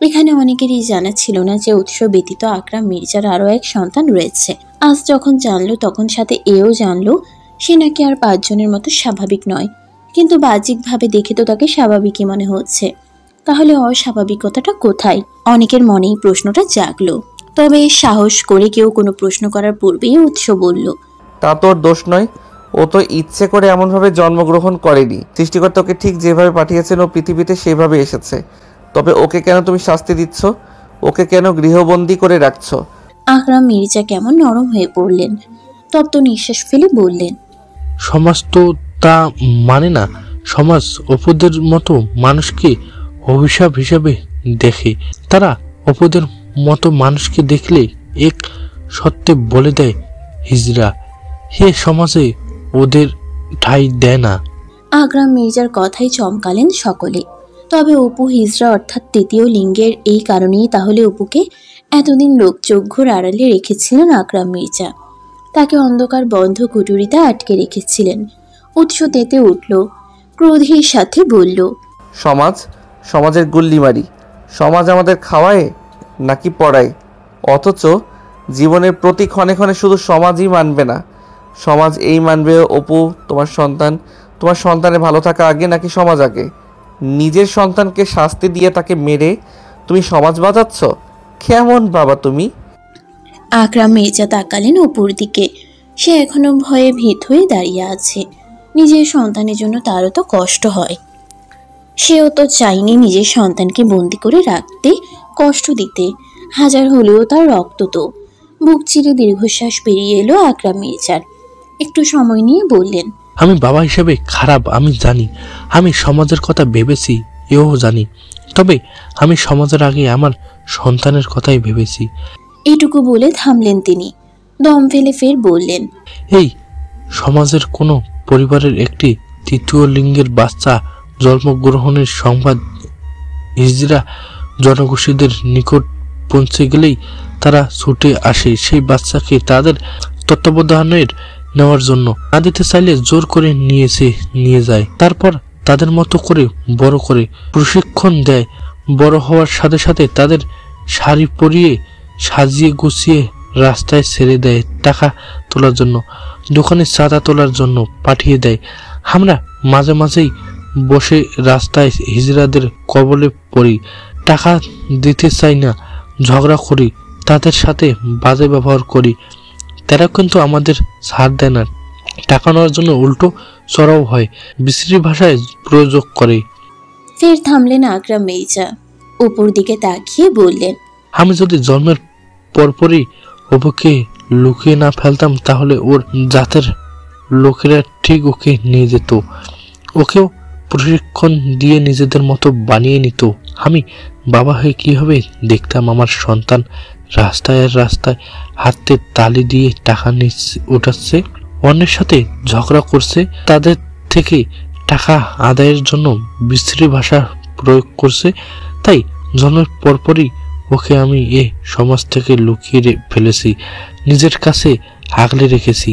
এখানে অনেকেরই জানা ছিল না যে উৎস ব্যতীত আকরাম মির্জার আরও এক সন্তান রয়েছে। আজ যখন জানলো তখন সাথে এও জানলো সে নাকি আর 5 জনের মতো স্বাভাবিক নয়, কিন্তু বাহ্যিকভাবে দেখে তো তাকে স্বাভাবিকই মনে হচ্ছে। তাহলে অস্বাভাবিকতাটা কোথায়? অনেকের মনেই প্রশ্নটা জাগলো, তবে সাহস করে কেউ কোনো প্রশ্ন করার পূর্বেই উৎস বলল, তা তোর দোষ নয়, ও তো ইচ্ছে করে এমনভাবে জন্মগ্রহণ করেনি। সৃষ্টিকর্তা ওকে ঠিক যেভাবে পাঠিয়েছেন ও পৃথিবীতে সেভাবে এসেছে। তবে ওকে কেন তুমি শাস্তি দিচ্ছ? ওকে কেন গৃহবন্দী করে রাখছো? আকরাম মির্জা কেমন নরম হয়ে পড়লেন, তপ্ত নিঃশ্বাস ফেলে বললেন, সমাজ তো তা মানে না। সমাজ অপুদের মতো মানুষকে অভিশাপ হিসাবে দেখে। তারা অপুদের মতো মানুষকে দেখলে এক সত্যে বলে দেয় হিজরা, হে সমাজে ওদের ঠাঁই দেয় না। আকরাম মির্জার কথাই চমকালেন সকলে। তবে অপু হিজরা অর্থাৎ তৃতীয় লিঙ্গের এই কারণেই তাহলে অপুকে এতদিন লোকচক্ষুর আড়ালে রেখেছিলেন আকরাম মির্জা, তাকে অন্ধকার বন্ধ কুটুরিতে আটকে রেখেছিলেন। উৎস তেতে উঠল, ক্রোধের সাথে বলল, সমাজের গুল্লিমারি। সমাজ আমাদের খাওয়ায় নাকি পড়ায়? অথচ জীবনের প্রতি ক্ষণে ক্ষণে শুধু সমাজই মানবে না, সমাজ এই মানবে অপু তোমার সন্তান। তোমার সন্তানের ভালো থাকা আগে নাকি সমাজ আগে? নিজের সন্তানকে শাস্তি দিয়ে তাকে মেরে তুমি সমাজ বাঁচাচ্ছ? কেমন বাবা তুমি? আকরাম মির্জা তাকালেন অপুর দিকে। সে এখনো ভয়ে ভীত হয়ে দাঁড়িয়ে আছে। নিজের সন্তানের জন্য তারও তো কষ্ট হয়। সেও তো চাইনি নিজের সন্তানকে বন্দি করে রাখতে, কষ্ট দিতে। হাজার হলেও তার রক্ত তো। বুক চিরে দীর্ঘশ্বাস বেরিয়ে এলো আকরাম মির্জার। একটু সময় নিয়ে বললেন, আমি বাবা হিসেবে খারাপ আমি জানি, আমি সমাজের কথা ভেবেছি এও জানি, তবে আমি সমাজের আগে আমার সন্তানের কথাই ভেবেছি। এইটুকু বলে থামলেন তিনি। দম ফেলে ফের বললেন, এই সমাজের কোনো পরিবারের একটি তৃতীয় লিঙ্গের বাচ্চা জন্মগ্রহণের সংবাদ হিজরা জনগোষ্ঠীদের নিকট পৌঁছে গেলেই তারা ছুটে আসে সেই বাচ্চাকে তাদের তত্ত্বাবধানের নেওয়ার জন্য। না দিতে চাইলে জোর করে নিয়ে যায়। তারপর তাদের মতো করে বড় করে প্রশিক্ষণ দেয়। বড় হওয়ার সাথে সাথে তাদের শাড়ি পরিয়ে সাজিয়ে গুছিয়ে রাস্তায় ছেড়ে দেয় টাকা তোলার জন্য, দোকানে চাঁদা তোলার জন্য পাঠিয়ে দেয়। আমরা মাঝে মাঝেই বসে রাস্তায় হিজড়াদের কবলে পড়ি, টাকা দিতে চাই না, ঝগড়া করি, তাদের সাথে বাজে ব্যবহার করি। তারা কিন্তু আমাদের ছাড় দেয় না, টাকা নেওয়ার জন্য উল্টো চড়াও হয়, বিশ্রী ভাষায় প্রয়োগ করে। ফের থামলেন আকরাম মির্জা। উপর দিকে তাকিয়ে বললেন, আমি যদি জন্মের পরপরই অপুকে লুকিয়ে না ফেলতাম তাহলে ওর জাতের লোকেরা ঠিক ওকে নিয়ে যেত, ওকেও প্রশিক্ষণ দিয়ে নিজেদের মতো বানিয়ে নিত। আমি বাবা হয়ে কিভাবে দেখতাম আমার সন্তান রাস্তায় রাস্তায় হাতে তালি দিয়ে টাকা উঠাচ্ছে, অন্যের সাথে ঝগড়া করছে, তাদের থেকে টাকা আদায়ের জন্য বিশ্রী ভাষা প্রয়োগ করছে। তাই জন্মের পরপরই ওকে আমি এ সমাজ থেকে লুকিয়ে ফেলেছি, নিজের কাছে আগলে রেখেছি।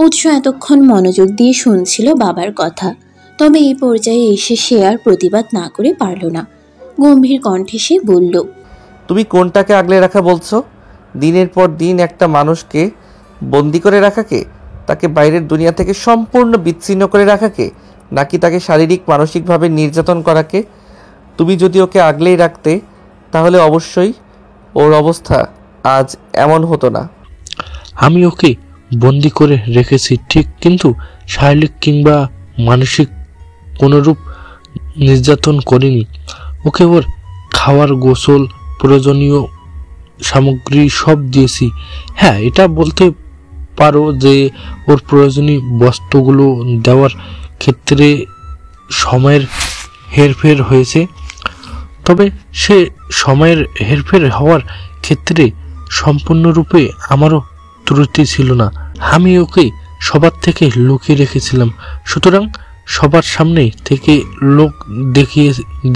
উৎস এতক্ষণ মনোযোগ দিয়ে শুনছিল বাবার কথা, তবে এই পর্যায়ে এসে সে আর প্রতিবাদ না করে পারল না। গম্ভীর কণ্ঠে সে বলল, তুমি কোনটাকে আগলে রাখা বলছো? দিনের পর দিন একটা মানুষকে বন্দি করে রাখাকে, তাকে বাইরের দুনিয়া থেকে সম্পূর্ণ বিচ্ছিন্ন করে রাখাকে, নাকি তাকে শারীরিক মানসিকভাবে নির্যাতন করাকে? তুমি যদি ওকে আগলেই রাখতে তাহলে অবশ্যই ওর অবস্থা আজ এমন হতো না। আমি ওকে বন্দি করে রেখেছি ঠিক, কিন্তু শারীরিক কিংবা মানসিক কোনরূপ নির্যাতন করিনি। ওকে ওর খাওয়ার, গোসল, প্রয়োজনীয় সামগ্রী সব দিয়েছি। হ্যাঁ, এটা বলতে পারো যে ওর প্রয়োজনীয় বস্তুগুলো দেওয়ার ক্ষেত্রে সময়ের হেরফের হয়েছে, তবে সে সময়ের হেরফের হওয়ার ক্ষেত্রে সম্পূর্ণরূপে আমারও ত্রুটি ছিল না। আমি ওকে সবার থেকে লুকিয়ে রেখেছিলাম, সুতরাং সবার সামনে থেকে লোক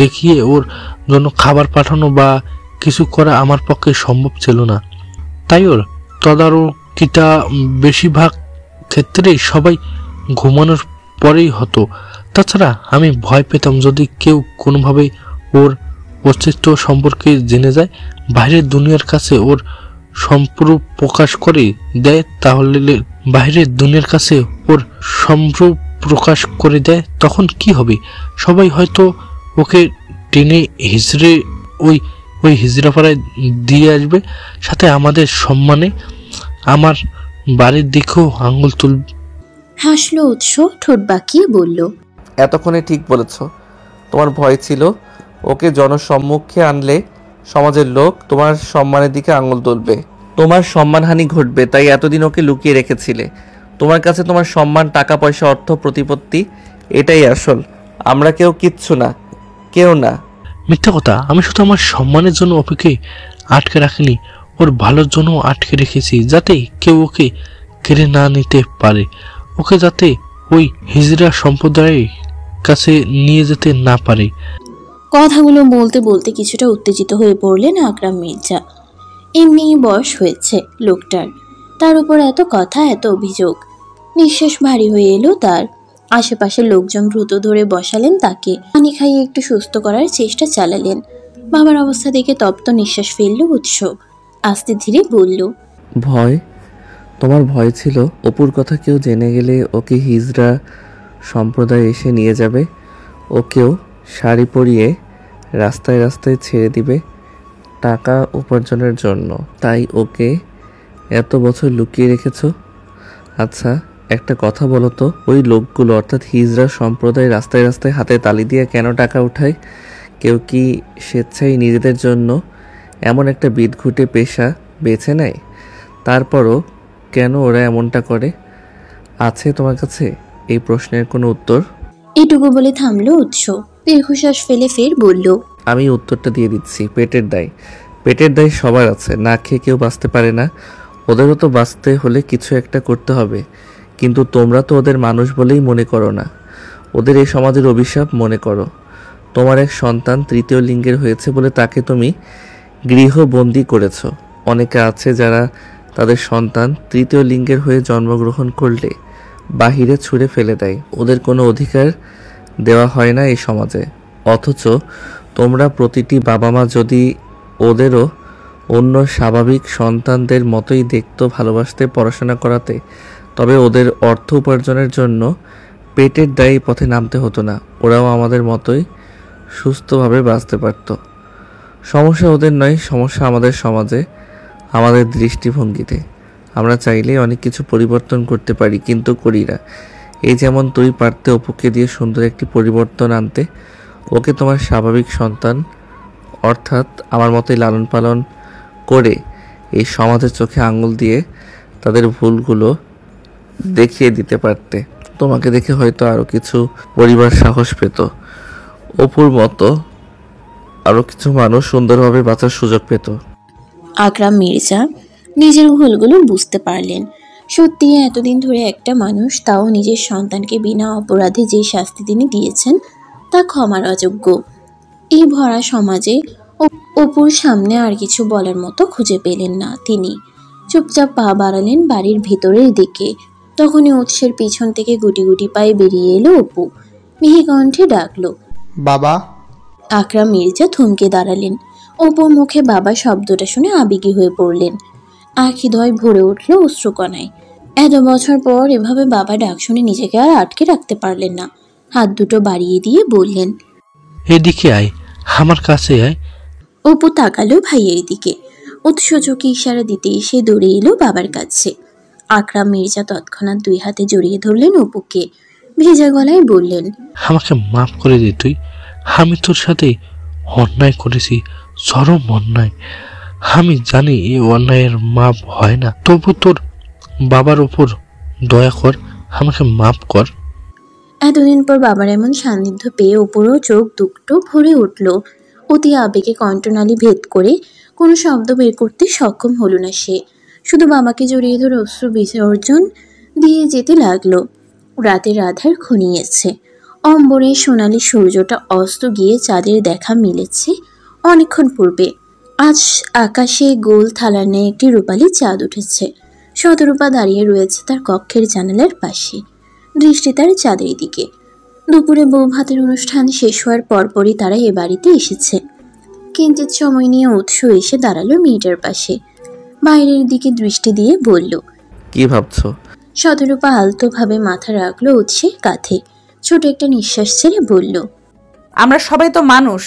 দেখিয়ে ওর জন্য খাবার পাঠানো বা কিছু করা আমার পক্ষে সম্ভব ছিল না। তাই ওর তদারকিটা বেশিরভাগ ক্ষেত্রেই সবাই ঘুমানোর পরেই হতো। তাছাড়া আমি ভয় পেতাম যদি কেউ কোনোভাবে ওর অস্তিত্ব সম্পর্কে জেনে যায়, বাইরের দুনিয়ার কাছে ওর সম্প্রূপ প্রকাশ করে দেয়, তাহলে বাইরের দুনিয়ার কাছে ওর সম্প্রূপ প্রকাশ করে দেয় তখন কি হবে? সবাই হয়তো ওকে টেনে হিজড়ে ওই হিজড়াপাড়ায় দিয়ে আসবে, সাথে আমাদের সম্মানে আমার বাড়ির দিকেও আঙ্গুল তুলবে। হাসলো উৎস, ঠোঁট বাঁকিয়ে বলল, এতক্ষণে ঠিক বলেছ। তোমার ভয় ছিল ওকে জনসম্মুখে আনলে সমাজের লোক তোমার সম্মানের দিকে আঙুল তুলবে, তোমার সম্মানহানি ঘটবে, তাই এতদিন ওকে লুকিয়ে রেখেছিলে। তোমার কাছে তোমার সম্মান, টাকা পয়সা, অর্থ, প্রতিপত্তি এটাই আসল। আমরা কেউ কিচ্ছু না, কেউ না। মিথ্যা কথা। আমি শুধু আমার সম্মানের জন্য ওকে আটকে রাখিনি, ওর ভালোর জন্য আটকে রেখেছি, যাতে কেউ ওকে কেড়ে না নিতে পারে, ওকে যাতে ওই হিজড়া সম্প্রদায়ের কাছে নিয়ে যেতে না পারে। কথাগুলো বলতে বলতে কিছুটা উত্তেজিত হয়ে পড়লেন আকরাম মির্জা। এমনি বয়স হয়েছে লোকটার, তার উপর এত কথা, এত অভিযোগ। নিঃশ্বাস ভারী হয়ে এলো তার। আশেপাশের লোকজন দ্রুত ধরে বসালেন তাকে, পানি খাইয়ে একটু সুস্থ করার চেষ্টা চালালেন। বাবার অবস্থা দেখে তপ্ত নিঃশ্বাস ফেলল উৎস। আস্তে ধীরে বলল, ভয়? তোমার ভয় ছিল অপুর কথা কেউ জেনে গেলে ওকে হিজড়া সম্প্রদায় এসে নিয়ে যাবে, ওকেও শাড়ি পরিয়ে রাস্তায় রাস্তায় ছেড়ে দিবে টাকা উপার্জনের জন্য, তাই ওকে এত বছর লুকিয়ে রেখেছো? আচ্ছা, একটা কথা বলো তো, ওই লোকগুলো অর্থাৎ হিজড়া সম্প্রদায় রাস্তায় রাস্তায় হাতে তালি দিয়ে কেন টাকা উঠায়? কেউ কি স্বেচ্ছায় নিজেদের জন্য এমন একটা বিদঘুটে পেশা বেছে নেয়? তারপরও কেন ওরা এমনটা করে? আছে তোমার কাছে এই প্রশ্নের কোনো উত্তর? এটুকু বলে থামলো উৎস। দীর্ঘশ্বাস ফেলে ফের বলল, আমি উত্তরটা দিয়ে দিচ্ছি। পেটের দায়। পেটের দায় সবার আছে, না খেয়ে কেউ বাঁচতে পারে না, ওদেরও তো বাঁচতে হলে কিছু একটা করতে হবে। কিন্তু তোমরা তো ওদের মানুষ বলেই মনে করো না, ওদের এই সমাজের অভিশাপ মনে করো। তোমার এক সন্তান তৃতীয় লিঙ্গের হয়েছে বলে তাকে তুমি গৃহবন্দী করেছ। অনেকে আছে যারা তাদের সন্তান তৃতীয় লিঙ্গের হয়ে জন্মগ্রহণ করলে বাহিরে ছুঁড়ে ফেলে দেয়, ওদের কোনো অধিকার দেওয়া হয় না এই সমাজে। অথচ তোমরা প্রতিটি বাবা মা যদি ওদেরও অন্য স্বাভাবিক সন্তানদের মতোই দেখতো, ভালোবাসতে, পড়াশোনা করাতে, তবে ওদের অর্থ উপার্জনের জন্য পেটের দায়ী পথে নামতে হতো না, ওরাও আমাদের মতোই সুস্থভাবে বাঁচতে পারত। সমস্যা ওদের নয়, সমস্যা আমাদের সমাজে, আমাদের দৃষ্টিভঙ্গিতে। আমরা চাইলেই অনেক কিছু পরিবর্তন করতে পারি, কিন্তু করি না। এই যেমন তুই পারতে অপুকে দিয়ে সুন্দর একটি পরিবর্তন আনতে, ওকে তোমার স্বাভাবিক সন্তান অর্থাৎ আমার মতোই লালন পালন করে এই সমাজের চোখে আঙুল দিয়ে তাদের ভুলগুলো দেখিয়ে দিতে পারতে। তোমাকে দেখে হয়তো আরও কিছু পরিবার সাহস পেত, অপুর মতো আরও কিছু মানুষ সুন্দরভাবে বাঁচার সুযোগ পেত। আকরাম মির্জা নিজের ভুলগুলো বুঝতে পারলেন। সত্যি এতদিন ধরে একটা মানুষ, তাও নিজের সন্তানকে বিনা অপরাধে যে শাস্তি তিনি দিয়েছেন তা ক্ষমার অযোগ্য। এই ভরা সমাজে অপুর সামনে আর কিছু বলার মতো খুঁজে পেলেন না। তিনি চুপচাপ পা বাড়ালেন বাড়ির ভেতরের দিকে। তখনই উৎসের পিছন থেকে গুটি গুটি পায়ে বেরিয়ে এলো অপু। মিহি কণ্ঠে ডাকলো, বাবা। আকরাম মির্জা থমকে দাঁড়ালেন। অপুর মুখে বাবা শব্দটা শুনে আবেগী হয়ে পড়লেন। আখিদ্বয় ভরে উঠল অশ্রুকণায়। এত বছর পর এভাবে বাবা ডাক শুনে নিজেকে আর আটকে রাখতে পারলেন না। হাত দুটো বাড়িয়ে দিয়ে বললেন, এদিকে আয়, আমার কাছে আয়। অপু তাকালো ভাইয়ের দিকে। উৎস চোখে ইশারা দিতে সে দৌড়ে এলো বাবার কাছে। আকরাম মির্জা তৎক্ষণাৎ দুই হাতে জড়িয়ে ধরলেন অপুকে। ভেজা গলায় বললেন, আমাকে মাফ করে দে তুই। আমি তোর সাথে অন্যায় করেছি, চরম অন্যায়। আমি জানি এই অন্যায়ের মাপ হয় না, তবু তোর বাবার উপর দয়া কর, আমাকে মাফ কর। এতদিন পর বাবার এমন সান্নিধ্য পেয়ে অপুরও চোখ দুটো ভরে উঠল। অতি আবেগে কণ্ঠনালী ভেদ করে কোনো শব্দ বের করতে সক্ষম হলো না সে। শুধু বাবাকে জড়িয়ে ধরে অশ্রু বিসর্জন দিয়ে যেতে লাগলো। রাতের আধার ঘনিয়েছে। অম্বরে সোনালি সূর্যটা অস্ত গিয়ে চাঁদের দেখা মিলেছে অনেকক্ষণ পূর্বে। আজ আকাশে গোল থালার ন্যায় একটি রূপালী চাঁদ উঠেছে। শতরূপা দাঁড়িয়ে রয়েছে তার কক্ষের জানালার পাশে, দৃষ্টি তার চাঁদের দিকে। দুপুরে বউ ভাতের অনুষ্ঠান শেষ হওয়ার পরপরই তারা এ বাড়িতে এসেছে। কিঞ্চিত সময় নিয়ে উৎস এসে দাঁড়ালো মেয়েটার পাশে। বাইরের দিকে দৃষ্টি দিয়ে বলল, কি ভাবছো? শতরূপা আলতোভাবে মাথা রাখলো উৎসের কাঁধে। ছোট একটা নিঃশ্বাস ছেড়ে বলল, আমরা সবাই তো মানুষ,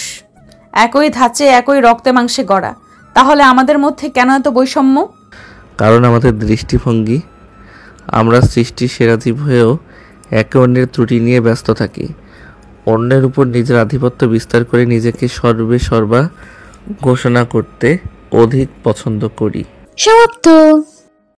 একই ধাঁচে একই রক্তে মাংসে গড়া, তাহলে আমাদের মধ্যে কেন এত বৈষম্য? কারণ আমাদের দৃষ্টিভঙ্গি। আমরা সৃষ্টির সেরা জীব হয়েও একে অন্যের ত্রুটি নিয়ে ব্যস্ত থাকি। অন্যের উপর নিজের আধিপত্য বিস্তার করে নিজেকে সর্বে সর্বা ঘোষণা করতে অধিক পছন্দ করি। সমাপ্ত।